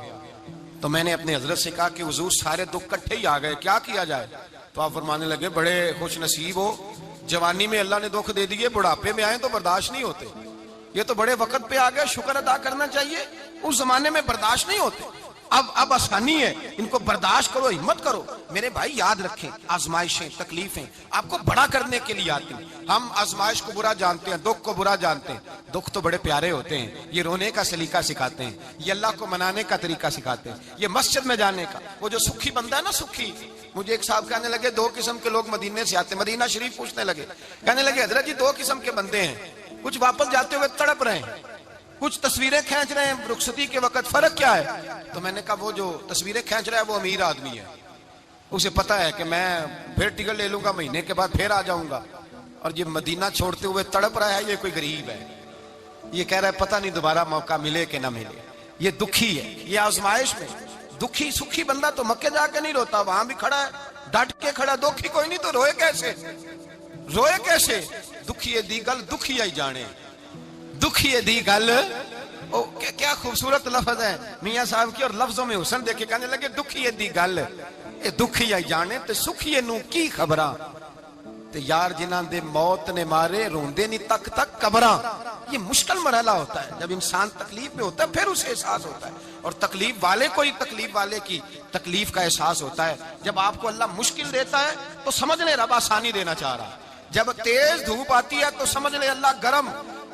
تو میں نے اپنے حضرت سے کہا کہ حضور سارے دکھ کٹھے ہی آ گئے, کیا کیا جائے؟ تو آپ فرمانے لگے بڑے خوش نصیب ہو, جوانی میں اللہ نے دکھ دے دیے, بڑھاپے میں آئے تو برداشت نہیں ہوتے. یہ تو بڑے وقت پہ آ گئے, شکر ادا کرنا چاہیے. اس زمانے میں برداشت نہیں ہوتے, اب آسانی ہے, ان کو برداشت کرو, ہمت کرو. میرے بھائی یاد رکھیں آزمائشیں تکلیفیں آپ کو بڑا کرنے کے لیے آتی ہیں. ہم آزمائش کو برا جانتے ہیں, دکھ کو برا جانتے ہیں. دکھ تو بڑے پیارے ہوتے ہیں, یہ رونے کا سلیقہ سکھاتے ہیں, یہ اللہ کو منانے کا طریقہ سکھاتے ہیں, یہ مسجد میں جانے کا. وہ جو سکھی بندہ ہے نا, سکھی, مجھے ایک صاحب کہنے لگے دو قسم کے لوگ مدینے سے آتے ہیں, مدینہ شریف پوچھنے لگے, کہنے لگے حضرت جی دو قسم کے بندے ہیں, کچھ واپس جاتے ہوئے تڑپ رہے ہیں, کچھ تصویریں کھینچ رہے ہیں رخصتی کے وقت, فرق کیا ہے؟ تو میں نے کہا وہ جو تصویریں کھینچ رہا ہے وہ امیر آدمی ہے, اسے پتا ہے کہ میں پھر ٹکٹ لے لوں گا, مہینے کے بعد پھر آ جاؤں گا. اور یہ مدینہ چھوڑتے ہوئے تڑپ رہا ہے, یہ کوئی غریب ہے, یہ کہہ رہا ہے پتہ نہیں دوبارہ موقع ملے کہ نہ ملے. یہ دکھی ہے, یہ آزمائش میں دکھی. سکھی بندہ تو مکے جا کے نہیں روتا, وہاں بھی کھڑا ہے, ڈٹ کے کھڑا, دکھی کوئی نہیں تو روئے کیسے؟ روئے کیسے؟ دکھیے دی گل دکھی آئی جانے، دکھیے دی گل، کیا خوبصورت لفظ ہے میاں صاحب کی، اور لفظوں میں حسن دیکھے کہنے لگے دکھیے دی گل اے دکھی آئی جانے تے سکھیے نو کی خبراں، تے یار جنہاں دے موت نے مارے روندے نہیں تک تک قبراں۔ یہ مشکل مرحلہ ہوتا ہے، جب انسان تکلیف میں ہوتا ہے پھر اسے احساس ہوتا ہے، اور تکلیف والے کو ہی تکلیف والے کی تکلیف کا احساس ہوتا ہے۔ جب آپ کو اللہ مشکل دیتا ہے تو سمجھ لیں رب آسانی دینا چاہ رہا ہے، جب تیز دھوپ آتی ہے تو سمجھ لیں اللہ گرم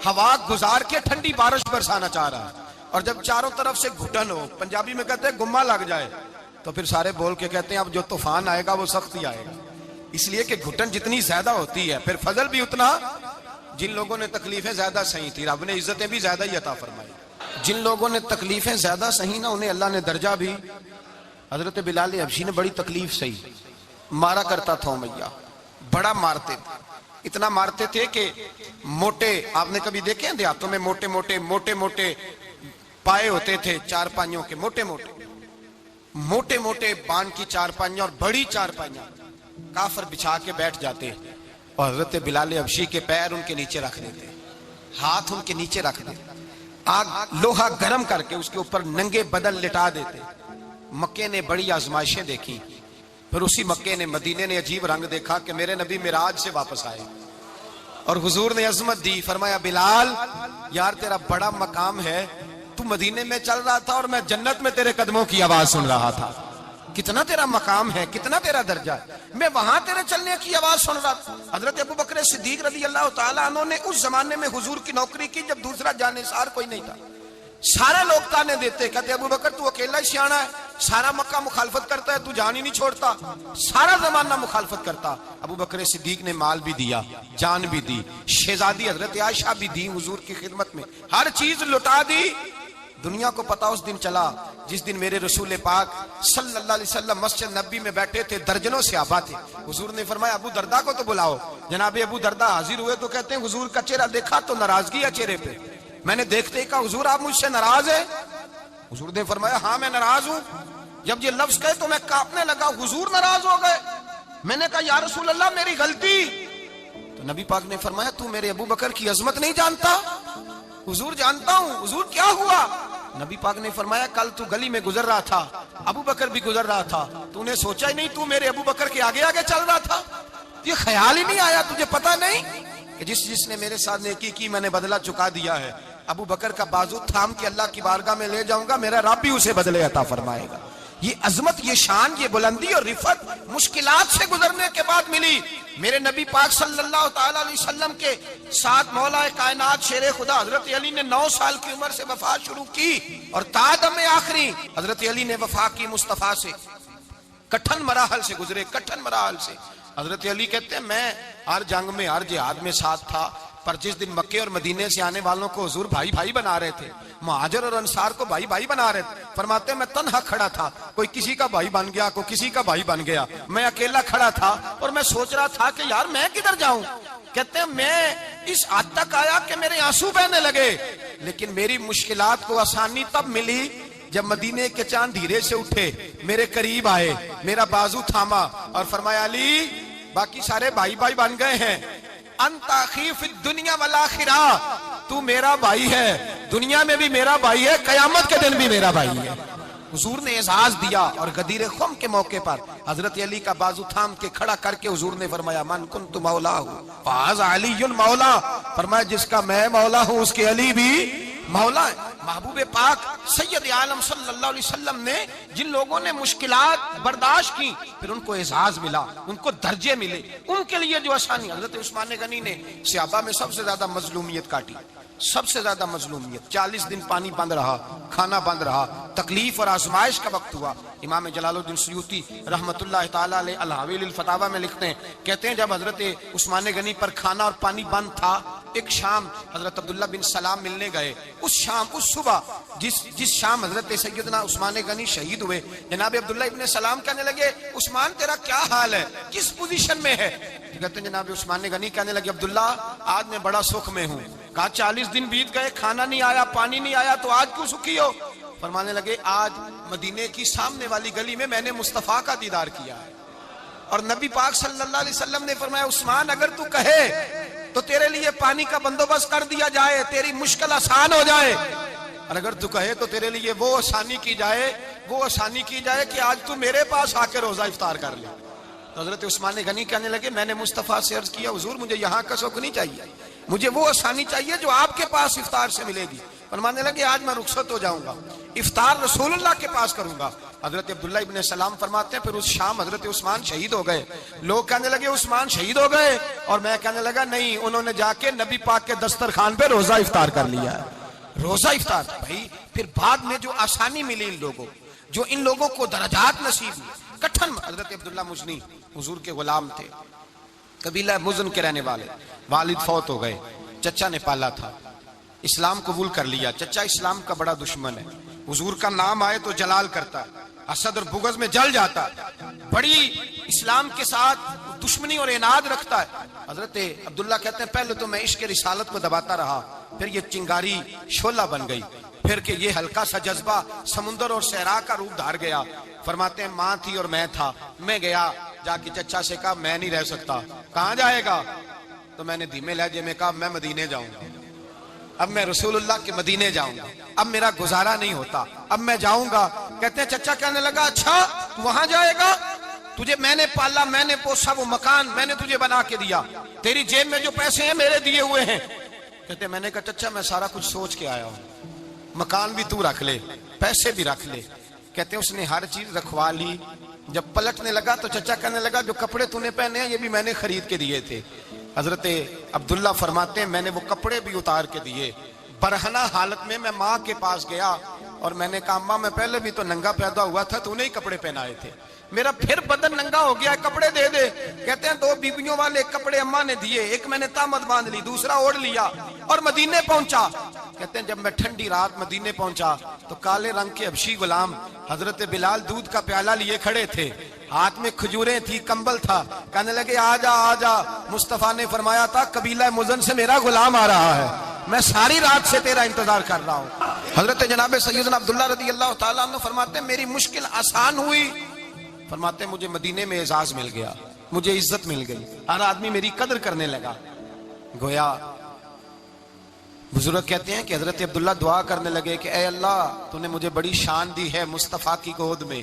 ہوا گزار کے ٹھنڈی بارش برسانا چاہ رہا ہے، اور جب چاروں طرف سے گھٹن ہو، پنجابی میں کہتے ہیں گما لگ جائے، تو پھر سارے بول کے کہتے ہیں اب جو طوفان آئے گا وہ سختی آئے گا، اس لیے کہ گھٹن جتنی زیادہ ہوتی ہے پھر فضل بھی اتنا۔ جن لوگوں نے تکلیفیں زیادہ سہی تھی رب نے عزتیں بھی زیادہ ہی عطا فرمائی، جن لوگوں نے تکلیفیں زیادہ سہی نا انہیں اللہ نے درجہ بھی۔ حضرت بلال حبشی نے بڑی تکلیف سہی، مارا کرتا تھا امیہ، بڑا مارتے تھے، اتنا مارتے تھے کہ موٹے، آپ نے کبھی دیکھے ہیں دیہاتوں میں موٹے موٹے پائے ہوتے تھے چار پائیوں کے، موٹے موٹے بان کی چار پائیاں اور بڑی چار پائیاں کافر بچھا کے بیٹھ جاتے، اور حضرت بلال حبشی کے پیر ان کے نیچے رکھ دیتے، ہاتھ ان کے نیچے رکھ دیتے، آگ لوہا گرم کر کے اس کے اوپر ننگے بدن لٹا دیتے۔ مکے نے بڑی آزمائشیں دیکھی، پھر اسی مکے نے مدینے نے عجیب رنگ دیکھا کہ میرے نبی معراج سے واپس آئے، اور حضور نے عظمت دی، فرمایا بلال یار تیرا بڑا مقام ہے، تو مدینے میں چل رہا تھا اور میں جنت میں تیرے قدموں کی آواز سن رہا تھا، کتنا تیرا مقام ہے، کتنا تیرا درجہ ہے، میں وہاں تیرے چلنے کی آواز سن رہا تھا۔ حضرت ابو بکر صدیق رضی اللہ تعالیٰ عنہ نے اس زمانے میں حضور کی نوکری کی جب دوسرا جانثار کوئی نہیں تھا، سارے لوگ تانے دیتے، کہتے ابو بکر تو اکیلا ہی سیاںا ہے، سارا مکہ مخالفت کرتا ہے، تو جان ہی نہیں چھوڑتا، سارا زمانہ مخالفت کرتا۔ ابو بکر صدیق نے مال بھی دیا، جان بھی دی، شہزادی حضرت عائشہ بھی دی حضور کی خدمت میں، ہر چیز لٹا دی۔ دنیا کو پتا اس دن چلا جس دن میرے رسول پاک صلی اللہ علیہ وسلم مسجد نبی میں بیٹھے تھے، درجنوں صحابہ تھے، حضور نے فرمایا ابو دردہ کو تو بلاؤ۔ جناب ابو دردہ حاضر ہوئے تو کہتے ہیں حضور کا چہرہ دیکھا تو ناراضگی ہے چہرے پہ، میں نے دیکھتے ہی کہا حضور آپ مجھ سے ناراض ہیں؟ حضور نے فرمایا ہاں میں ناراض ہوں۔ جب یہ لفظ کہے تو میں کانپنے لگا، حضور ناراض ہو گئے؟ میں نے کہا یا رسول اللہ میری غلطی، تو نبی پاک نے فرمایا تو میرے ابو بکر کی عظمت نہیں جانتا؟ حضور جانتا ہوں۔ حضور کیا ہوا؟ نبی پاک نے فرمایا کل تو گلی میں گزر رہا تھا، ابو بکر بھی گزر رہا تھا، تو نے سوچا ہی نہیں تو میرے ابو بکر کے آگے آگے چل رہا تھا، یہ خیال ہی نہیں آیا، تجھے پتا نہیں کہ جس نے میرے ساتھ نیکی کی میں نے بدلہ چکا دیا ہے، ابو بکر کا بازو تھام کے اللہ کی بارگاہ میں لے جاؤں گا، میرا رب بھی اسے بدلے عطا فرمائے گا۔ یہ عظمت، یہ شان، یہ بلندی اور رفعت مشکلات سے گزرنے کے بعد ملی۔ میرے نبی پاک صلی اللہ تعالی علیہ وسلم کے ساتھ مولا کائنات شیر خدا حضرت علی نے 9 سال کی عمر سے وفا شروع کی، اور تا دم آخری حضرت علی نے وفا کی مصطفیٰ سے، کٹھن مراحل سے گزرے، کٹھن مراحل سے۔ حضرت علی کہتے ہیں میں ہر جنگ میں ہر جہاد میں ساتھ تھا، پر جس دن مکے اور مدینے سے آنے والوں کو حضور بھائی بھائی بنا رہے تھے، مہاجر اور انصار کو بھائی بھائی بنا رہے تھے، فرماتے ہیں میں تنہا کھڑا تھا، کوئی کسی کا بھائی بن گیا، کوئی کسی کا بھائی بن گیا، میں اکیلا کھڑا تھا اور میں سوچ رہا تھا کہ یار میں کدھر جاؤں۔ کہتے ہیں میں اس حد تک آیا کہ میرے آنسو بہنے لگے، لیکن میری مشکلات کو آسانی تب ملی جب مدینے کے چاند دھیرے سے اٹھے، میرے قریب آئے، میرا بازو تھاما اور فرمایا علی باقی سارے بھائی بھائی بن گئے ہیں، انت اخی فی الدنیا والآخرہ، تو میرا بھائی ہے، دنیا میں بھی میرا بھائی ہے، قیامت کے دن بھی میرا بھائی ہے۔ حضور نے اعزاز دیا، اور غدیر خم کے موقع پر حضرت علی کا بازو تھام کے کھڑا کر کے حضور نے فرمایا من کنت مولا فہذا علی مولا، فرمایا جس کا میں مولا ہوں اس کے علی بھی مولا ہے۔ محبوب پاک سید عالم صلی اللہ علیہ وسلم نے جن لوگوں نے مشکلات برداشت کی، پھر ان کو اعزاز ملا، ان کو درجے ملے، ان کے لیے جو آسانی۔ حضرت عثمان غنی نے صحابہ میں سب سے زیادہ مظلومیت کاٹی، سب سے زیادہ مظلومیت، 40 دن پانی بند رہا، کھانا بند رہا، تکلیف اور آزمائش کا وقت ہوا۔ امام جلال الدین سیوطی رحمت اللہ تعالیٰ علیہ الحاویل الفتاوی میں لکھتے ہیں، کہتے ہیں جب حضرت عثمان غنی پر کھانا اور پانی بند تھا، ایک شام حضرت عبداللہ بن سلام ملنے گئے، اس شام، اس صبح جس شام حضرت سیدنا عثمان غنی شہید ہوئے، جناب عبداللہ ابن سلام کہنے لگے عثمان تیرا کیا حال ہے، کس پوزیشن میں ہے؟ کہتے ہیں جناب عثمان غنی کہنے لگے عبداللہ آج میں بڑا سکھ میں ہوں۔ کہا 40 دن بیت گئے، کھانا نہیں آیا، پانی نہیں آیا، تو آج کیوں سکھی ہو؟ فرمانے لگے آج مدینے کی سامنے والی گلی میں نے مصطفیٰ کا دیدار کیا ہے، اور نبی پاک صلی اللہ علیہ وسلم نے فرمایا عثمان اگر تو کہے تو تیرے لیے پانی کا بندوبست کر دیا جائے، تیری مشکل آسان ہو جائے، اور اگر تو کہے تو تیرے لیے وہ آسانی کی جائے کہ آج تو میرے پاس آ کے روزہ افطار کر لے۔ تو حضرت عثمان غنی کہنے لگے میں نے مصطفیٰ سے عرض کیا حضور مجھے یہاں کا سوق نہیں چاہیے، مجھے وہ آسانی چاہیے جو آپ کے پاس افطار سے ملے گی۔ فرمانے لگے آج میں رخصت ہو جاؤں گا، افطار رسول اللہ کے پاس کروں گا۔ حضرت عبداللہ ابن سلام فرماتے ہیں پھر اس شام حضرت عثمان شہید ہو گئے۔ لوگ کہنے لگے عثمان شہید ہو گئے، اور میں کہنے لگا نہیں، انہوں نے جا کے نبی پاک کے دسترخوان پہ روزہ افطار کر لیا ہے۔ روزہ افطار بھائی پھر بعد میں جو آسانی ملی ان لوگوں، جو ان لوگوں کو درجات نصیب ہوئے، کٹھن۔ حضرت عبداللہ مزنی حضور کے غلام تھے، قبیلہ مزن کے رہنے والے، والد فوت ہو گئے، چچا نے پالا تھا، اسلام قبول کر لیا۔ چچا اسلام کا بڑا دشمن ہے، حضور کا نام آئے تو جلال کرتا ہے، حسد اور بغض میں جل جاتا ہے، بڑی اسلام کے ساتھ دشمنی اور عناد رکھتا ہے۔ حضرت عبداللہ کہتے ہیں پہلے تو میں عشق رسالت کو دباتا رہا، پھر یہ چنگاری شعلہ بن گئی، پھر کہ یہ ہلکا سا جذبہ سمندر اور صحرا کا روپ دھار گیا۔ فرماتے ہیں ماں تھی اور میں تھا، میں گیا جا کے چچا سے کہا میں نہیں رہ سکتا۔ کہاں جائے گا؟ تو میں نے دھیمے لہجے میں کہا میں مدینے جاؤں گا، اب میں رسول اللہ کے مدینے جاؤں گا، اب میرا گزارا نہیں ہوتا، اب میں جاؤں گا۔ کہتے ہیں چچا کہنے لگا اچھا تو وہاں جائے گا، تجھے میں نے پالا، میں نے پوسا، وہ مکان میں نے تجھے بنا کے دیا، تیری جیب میں جو پیسے ہیں میرے دیے ہوئے ہیں۔ کہتے ہیں میں نے کہا چچا میں سارا کچھ سوچ کے آیا ہوں، مکان بھی تو رکھ لے، پیسے بھی رکھ لے۔ کہتے ہیں اس نے ہر چیز رکھوا لی۔ جب پلٹنے لگا تو چچا کہنے لگا جو کپڑے تو نے پہنے ہیں یہ بھی میں نے خرید کے دیے تھے۔ حضرت عبداللہ فرماتے ہیں میں نے وہ کپڑے بھی اتار کے دیے، برہنہ حالت میں ماں کے پاس گیا اور میں نے کہا ماں میں پہلے بھی تو ننگا پیدا ہوا تھا، تو نے ہی کپڑے پہنائے تھے، میرا پھر بدن ننگا ہو گیا، کپڑے دے دے۔ کہتے ہیں 2 بیویوں والے کپڑے اماں نے دیے، ایک میں نے تامت باندھ لی، دوسرا اوڑھ لیا اور مدینے پہنچا۔ کہتے ہیں جب میں ٹھنڈی رات مدینے پہنچا تو کالے رنگ کے حبشی غلام حضرت بلال دودھ کا پیالہ لیے کھڑے تھے، ہاتھ میں کھجوریں تھی، کمبل تھا، کہنے لگے آ جا۔ مصطفیٰ نے فرمایا تھا قبیلہ مزن سے میرا غلام آ رہا ہے، میں ساری رات سے تیرا انتظار کر رہا ہوں۔ حضرت جناب سیدنا عبداللہ رضی اللہ تعالیٰ عنہ فرماتے ہیں میری مشکل آسان ہوئی، فرماتے ہیں مجھے مدینے میں اعزاز مل گیا، مجھے عزت مل گئی، ہر آدمی میری قدر کرنے لگا۔ گویا بزرگ کہتے ہیں کہ حضرت عبداللہ دعا کرنے لگے کہ اے اللہ تو نے مجھے بڑی شان دی ہے مصطفیٰ کی گود میں،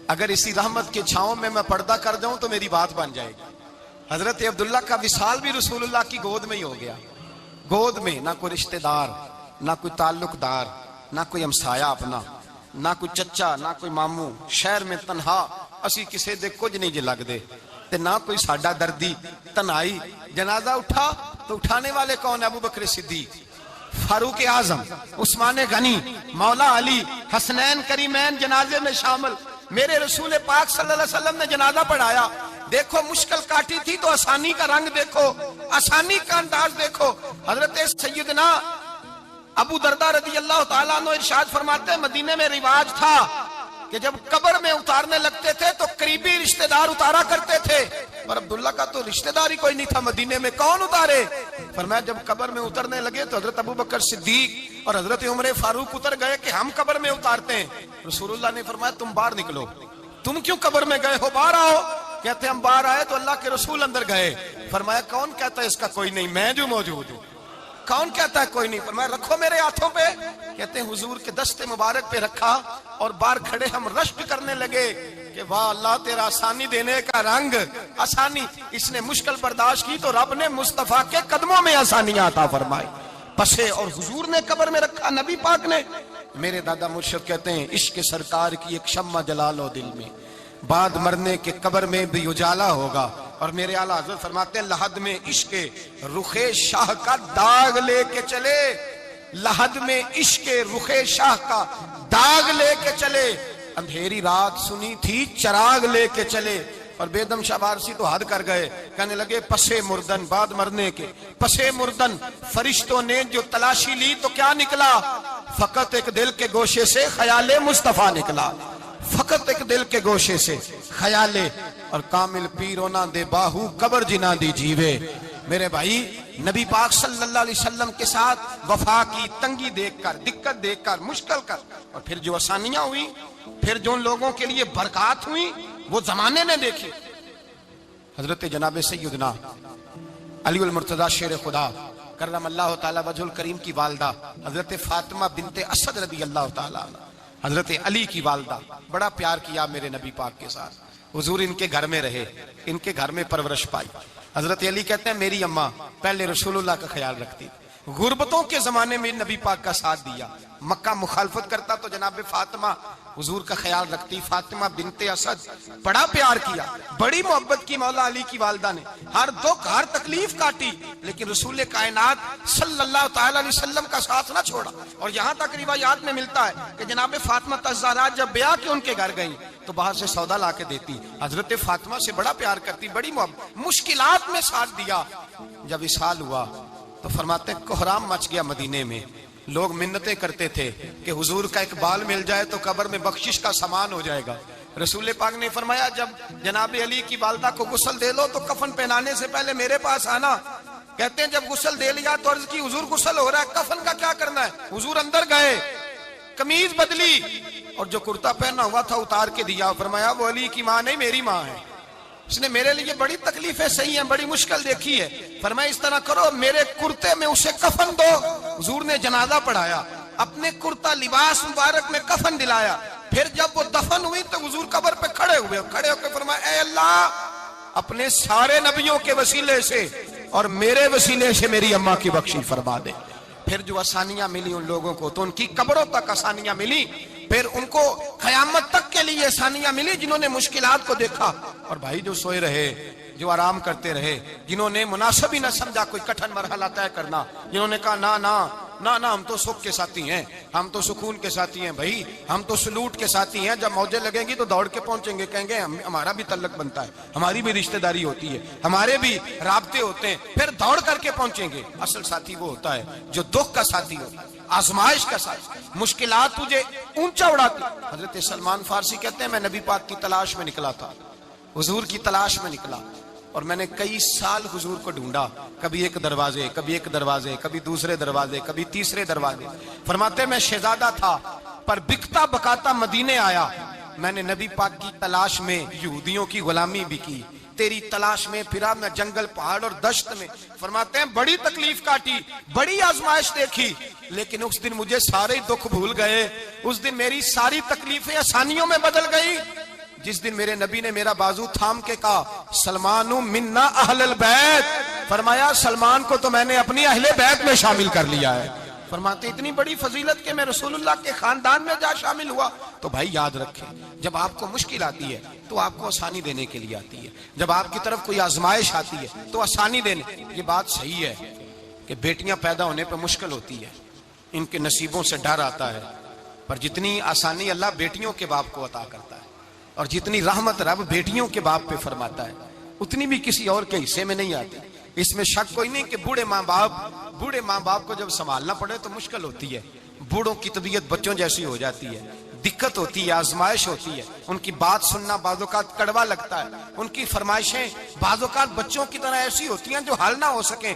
اگر اسی رحمت کے چھاؤں میں پردہ کر جاؤں تو میری بات بن جائے گی۔ حضرت عبداللہ کا وصال بھی رسول اللہ کی گود میں ہی ہو گیا، گود میں نہ کوئی رشتہ دار، نہ کوئی تعلق دار، نہ کوئی ہمسایا اپنا، نہ کوئی چچا، نہ کوئی ماموں، شہر میں تنہا اسی کسے دے کچھ نہیں جے لگ دے، تے نہ کوئی ساڈا دردی، تنہائی۔ جنازہ اٹھا تو اٹھانے والے کون ہیں؟ ابو بکر صدیق، فاروق اعظم، عثمان غنی، مولا علی، حسنین کریمین جنازے میں شامل۔ میرے رسول پاک صلی اللہ علیہ وسلم نے جنازہ پڑھایا، دیکھو مشکل کاٹی تھی تو آسانی کا رنگ دیکھو، آسانی کا انداز دیکھو۔ حضرت سیدنا ابو دردہ رضی اللہ تعالیٰ عنہ ارشاد فرماتے ہیں مدینے میں رواج تھا کہ جب قبر میں اتارنے لگتے تھے تو قریبی رشتہ دار اتارا کرتے تھے، اور عبداللہ کا تو رشتہ دار ہی کوئی نہیں تھا مدینے میں، کون اتارے؟ فرمایا جب قبر میں اترنے لگے تو حضرت ابو بکر صدیق اور حضرت عمر فاروق اتر گئے کہ ہم قبر میں اتارتے ہیں۔ رسول اللہ نے فرمایا تم باہر نکلو، تم کیوں قبر میں گئے ہو، باہر آؤ۔ کہتے ہم باہر آئے تو اللہ کے رسول اندر گئے، فرمایا کون کہتا ہے اس کا کوئی نہیں، میں جو موجود ہوں، کون کہتا ہے کوئی نہیں؟ فرمایا رکھو میرے ہاتھوں پہ۔ کہتے ہیں حضور کے دست مبارک پہ رکھا اور باہر کھڑے ہم رشک کرنے لگے کہ واہ اللہ تیرا آسانی دینے کا رنگ، آسانی اس نے مشکل برداشت کی تو رب نے مصطفیٰ کے قدموں میں آسانیاں عطا فرمائی، پسے اور حضور نے قبر میں رکھا، نبی پاک نے۔ میرے دادا مرشد کہتے ہیں عشق سرکار کی ایک شمع جلا لو دل میں، بعد مرنے کے قبر میں بھی اجالا ہوگا۔ اور میرے اعلیٰ حضرت فرماتے ہیں لحد میں عشق رخ شاہ کا داغ لے کے چلے، لحد میں عشق رخ شاہ کا داغ لے کے چلے، اندھیری رات سنی تھی چراغ لے کے چلے۔ اور بیدم شاہ بارسی تو حد کر گئے، کہنے لگے پسے مردن، بعد مرنے کے پسے مردن فرشتوں نے جو تلاشی لی تو کیا نکلا؟ فقط ایک دل کے گوشے سے خیال مصطفیٰ نکلا، فقط ایک دل کے گوشے سے خیال۔ اور کامل پیرو نہ دے باہو قبر جنا دی جیوے۔ میرے بھائی نبی پاک صلی اللہ علیہ وسلم کے ساتھ وفا کی تنگی دیکھ کر، دقت دیکھ کر، مشکل کر، اور پھر جو آسانیاں ہوئی، پھر جو ان لوگوں کے لیے برکات ہوئی وہ زمانے نے دیکھے۔ حضرت جناب سیدنا علی المرتضی شیر خدا کرم اللہ تعالی وجہ الکریم کی والدہ حضرت فاطمہ بنت اسد رضی اللہ تعالی عنہ، حضرت علی کی والدہ، بڑا پیار کیا میرے نبی پاک کے ساتھ، حضور ان کے گھر میں رہے، ان کے گھر میں پرورش پائی۔ حضرت علی کہتے ہیں میری اماں پہلے رسول اللہ کا خیال رکھتی، غربتوں کے زمانے میں نبی پاک کا ساتھ دیا، مکہ مخالفت کرتا تو جناب فاطمہ حضور کا خیال رکھتی، فاطمہ بنت اسد، بڑا پیار کیا، بڑی محبت کی مولا علی کی والدہ نے، ہر دکھ ہر تکلیف کاٹی، لیکن رسول کائنات صلی اللہ تعالی علیہ وسلم کا ساتھ نہ چھوڑا۔ اور یہاں تک روایات میں ملتا ہے کہ جناب فاطمہ الزہرا جب بیاہ کے ان کے گھر گئیں تو باہر سے سودا لا کے دیتی، حضرت فاطمہ سے بڑا پیار کرتی، بڑی محبت، مشکلات میں ساتھ دیا۔ جب وصال ہوا تو فرماتے ہیں کوہرام مچ گیا مدینے میں، لوگ منتیں کرتے تھے کہ حضور کا ایک بال مل جائے تو قبر میں بخشش کا سامان ہو جائے گا۔ رسول پاک نے فرمایا جب جناب علی کی والدہ کو غسل دے لو تو کفن پہنانے سے پہلے میرے پاس آنا۔ کہتے ہیں جب غسل دے لیا تو عرض کی حضور غسل ہو رہا ہے، کفن کا کیا کرنا ہے؟ حضور اندر گئے، قمیض بدلی اور جو کرتا پہنا ہوا تھا اتار کے دیا، فرمایا وہ علی کی ماں نہیں میری ماں ہے، اس نے میرے لیے بڑی تکلیفیں سہی ہیں، بڑی مشکل دیکھی ہے، فرمایا اس طرح کرو میرے کرتے میں اسے کفن دو۔ حضور نے جنازہ پڑھایا، اپنے کرتا لباس مبارک میں کفن دلایا، پھر جب وہ دفن ہوئی تو حضور قبر پہ کھڑے ہوئے، کھڑے ہو کے فرمایا اے اللہ اپنے سارے نبیوں کے وسیلے سے اور میرے وسیلے سے میری اماں کی بخشی فرما دے۔ پھر جو آسانیاں ملی ان لوگوں کو تو ان کی قبروں تک آسانیاں ملی، پھر ان کو قیامت تک کے لیے آسانیاں ملی جنہوں نے مشکلات کو دیکھا۔ اور بھائی جو سوئے رہے، جو آرام کرتے رہے، جنہوں نے مناسب ہی نہ سمجھا کوئی کٹھن مرحلہ طے کرنا، جنہوں نے کہا نا نا نا نا ہم تو سکھ کے ساتھی ہیں، ہم تو سکون کے ساتھی ہیں، بھائی ہم تو سلوٹ کے ساتھی ہیں، جب موجیں لگیں گی تو دوڑ کے پہنچیں گے، کہیں گے ہمارا بھی تعلق بنتا ہے، ہماری بھی رشتہ داری ہوتی ہے، ہمارے بھی رابطے ہوتے ہیں، پھر دوڑ کر کے پہنچیں گے۔ اصل ساتھی وہ ہوتا ہے جو دکھ کا ساتھی ہوتا ہے، آزمائش کا ساتھی، مشکلات تجھے اونچا اڑاتی۔ حضرت سلمان فارسی کہتے ہیں میں نبی پاک کی تلاش میں نکلا تھا، حضور کی تلاش میں نکلا، اور میں نے کئی سال حضور کو ڈھونڈا، کبھی ایک دروازے، کبھی ایک دروازے، کبھی دوسرے دروازے، کبھی تیسرے دروازے۔ فرماتے میں شہزادہ تھا پر بکتا بکاتا مدینے آیا، میں نے نبی پاک کی تلاش میں یہودیوں کی غلامی بھی کی، تیری تلاش میں پھرا میں جنگل پہاڑ اور دشت میں۔ فرماتے ہیں بڑی تکلیف کاٹی، بڑی آزمائش دیکھی، لیکن اس دن مجھے سارے دکھ بھول گئے، اس دن میری ساری تکلیفیں آسانیوں میں بدل گئی جس دن میرے نبی نے میرا بازو تھام کے کہا سلمان منا اہل البیت، فرمایا سلمان کو تو میں نے اپنی اہل بیت میں شامل کر لیا ہے۔ فرماتے اتنی بڑی فضیلت کہ میں رسول اللہ کے خاندان میں جا شامل ہوا۔ تو بھائی یاد رکھیں جب آپ کو مشکل آتی ہے تو آپ کو آسانی دینے کے لیے آتی ہے، جب آپ کی طرف کوئی آزمائش آتی ہے تو آسانی دینے۔ یہ بات صحیح ہے کہ بیٹیاں پیدا ہونے پہ مشکل ہوتی ہے، ان کے نصیبوں سے ڈر آتا ہے، پر جتنی آسانی اللہ بیٹیوں کے باپ کو عطا کرتا ہے اور جتنی رحمت رب بیٹیوں کے باپ پہ فرماتا ہے اتنی بھی کسی اور کے حصے میں نہیں آتی۔ اس میں شک کوئی نہیں کہ بوڑھے ماں باپ کو جب سنبھالنا پڑے تو مشکل ہوتی ہے، بوڑھوں کی طبیعت بچوں جیسی ہو جاتی ہے، دقت ہوتی ہے، آزمائش ہوتی ہے، ان کی بات سننا بعض اوقات کڑوا لگتا ہے، ان کی فرمائشیں بعض اوقات بچوں کی طرح ایسی ہوتی ہیں جو حل نہ ہو سکیں،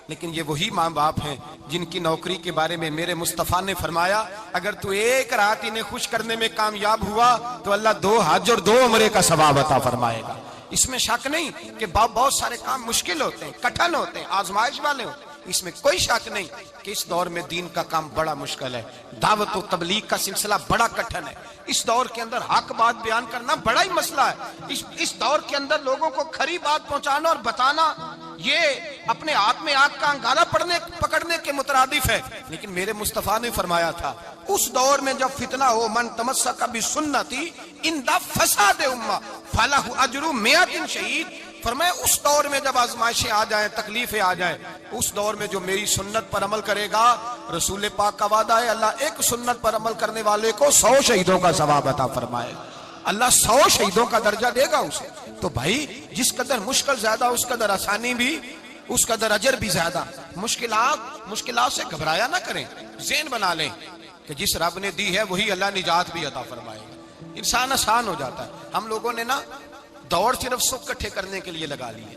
لیکن یہ وہی ماں باپ ہیں جن کی نوکری کے بارے میں میرے مصطفیٰ نے فرمایا اگر تو ایک رات انہیں خوش کرنے میں کامیاب ہوا تو اللہ 2 حج اور 2 عمرے کا ثواب عطا فرمائے گا۔ اس میں شک نہیں کہ بہت سارے کام مشکل ہوتے ہیں، کٹھن ہوتے ہیں، آزمائش والے ہوتے ہیں، اس میں کوئی شک نہیں کہ اس دور میں دین کا کام بڑا مشکل ہے، دعوت و تبلیغ کا سلسلہ بڑا کٹھن ہے، اس دور کے اندر حق بات بیان کرنا بڑا ہی مسئلہ ہے، اس دور کے اندر لوگوں کو کھری بات پہنچانا اور بتانا یہ اپنے ہاتھ میں آگ کا انگارہ پکڑنے کے مترادف ہے۔ لیکن میرے مصطفیٰ نے فرمایا تھا اس دور میں جب فتنہ ہو من تمسک بسنتی اندہ فساد امہ فلہ اجر 100 شہید، فرمایا اس دور میں جب آزمائشیں آ جائیں، تکلیفیں آ جائیں، اس دور میں جو میری سنت پر عمل کرے گا، رسول پاک کا وعدہ ہے اللہ ایک سنت پر عمل کرنے والے کو 100 شہیدوں کا ثواب عطا فرمائے، اللہ 100 شہیدوں کا درجہ دے گا اسے۔ تو بھائی جس قدر مشکل زیادہ اس قدر آسانی بھی، اس قدر اجر بھی زیادہ۔ مشکلات سے گھبرایا نہ کریں، ذہن بنا لیں کہ جس رب نے دی ہے وہی اللہ نجات بھی عطا فرمائے گا، انسان آسان ہو جاتا ہے۔ ہم لوگوں نے نا دوڑ صرف سکھ کٹھے کرنے کے لیے لگا لی ہے،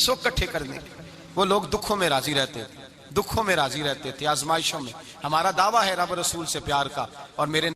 سکھ کٹھے کرنے کے، وہ لوگ دکھوں میں راضی رہتے تھے، آزمائشوں میں۔ ہمارا دعویٰ ہے رب رسول سے پیار کا، اور میرے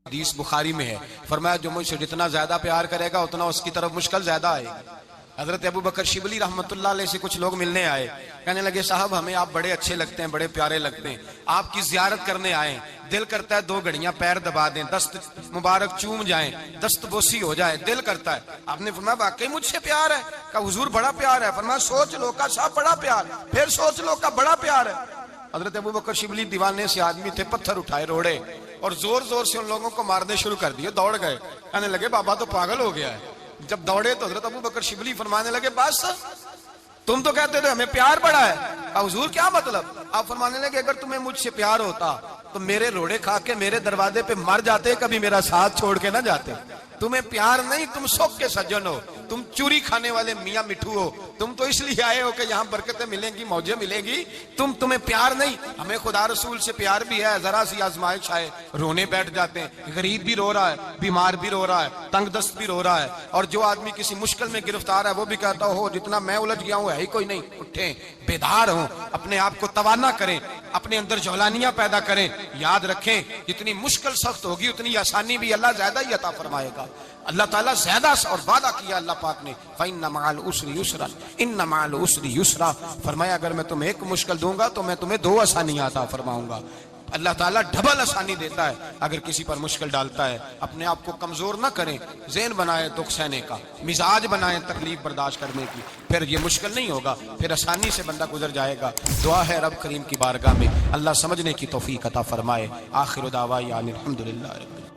حدیث بخاری میں ہے فرمایا جو مجھ سے جتنا زیادہ پیار کرے گا اتنا اس کی طرف مشکل زیادہ آئے گی، حضرت ابو بکر شبلی رحمۃ اللہ علیہ سے کچھ لوگ ملنے آئے، کہنے لگے صاحب ہمیں آپ بڑے اچھے لگتے ہیں، بڑے پیارے لگتے ہیں، آپ کی زیارت کرنے آئے، دل کرتا ہے 2 گھڑیاں پیر دبا دیں، دست مبارک چوم جائیں، دست بوسی ہو جائے، دل کرتا ہے۔ آپ نے فرمایا واقعی مجھ سے پیار ہے؟ کہا حضور بڑا پیار ہے۔ فرمایا سوچ لو، کا صاحب بڑا پیار، پھر سوچ لو، کا بڑا پیار ہے۔ حضرت ابو بکر شبلی دیوانے سے آدمی تھے، پتھر اٹھائے روڑے اور زور زور سے ان لوگوں کو مارنے شروع کر دیے، دوڑ گئے، کہنے لگے بابا تو پاگل ہو گیا ہے۔ جب دوڑے تو حضرت ابو بکر شبلی فرمانے لگے بس تم تو کہتے تھے ہمیں پیار بڑا ہے، حضور کیا مطلب؟ آپ فرمانے لگے اگر تمہیں مجھ سے پیار ہوتا تو میرے روڑے کھا کے میرے دروازے پہ مر جاتے، کبھی میرا ساتھ چھوڑ کے نہ جاتے۔ تمہیں پیار نہیں، تم سوک کے سجن ہو، تم چوری کھانے والے میاں مٹھو ہو، تم تو اس لیے آئے ہو کہ یہاں برکتیں ملیں گی، موجیں ملیں گی، تمہیں پیار نہیں۔ ہمیں خدا رسول سے پیار بھی ہے، ذرا سی آزمائش آئے رونے بیٹھ جاتے ہیں، غریب بھی رو رہا ہے، بیمار بھی رو رہا ہے، تنگ دست بھی رو رہا ہے، اور جو آدمی کسی مشکل میں گرفتار ہے وہ بھی کہتا ہو جتنا میں الجھ گیا ہوں ہے ہی کوئی نہیں۔ اٹھیں، بیدار ہوں، اپنے آپ کو توانا کریں، اپنے اندر جولانیاں پیدا کریں، یاد رکھیں جتنی مشکل سخت ہوگی اتنی آسانی بھی اللہ زیادہ ہی عطا فرمائے گا۔ اللہ تعالیٰ زیادہ اور وعدہ کیا اللہ پاک نے، فَإِنَّ مَعَ الْعُسْرِ يُسْرًا إِنَّ مَعَ الْعُسْرِ يُسْرًا، فرمایا اگر میں تمہیں ایک مشکل دوں گا تو میں تمہیں 2 آسانیاں عطا فرماؤں گا۔ اللہ تعالیٰ ڈبل آسانی دیتا ہے اگر کسی پر مشکل ڈالتا ہے۔ اپنے آپ کو کمزور نہ کریں، ذہن بنائیں دکھ سہنے کا، مزاج بنائیں تکلیف برداشت کرنے کی، پھر یہ مشکل نہیں ہوگا، پھر آسانی سے بندہ گزر جائے گا۔ دعا ہے رب کریم کی بارگاہ میں اللہ سمجھنے کی توفیق عطا فرمائے۔ آخر دعوانا الحمدللہ رب العالمین۔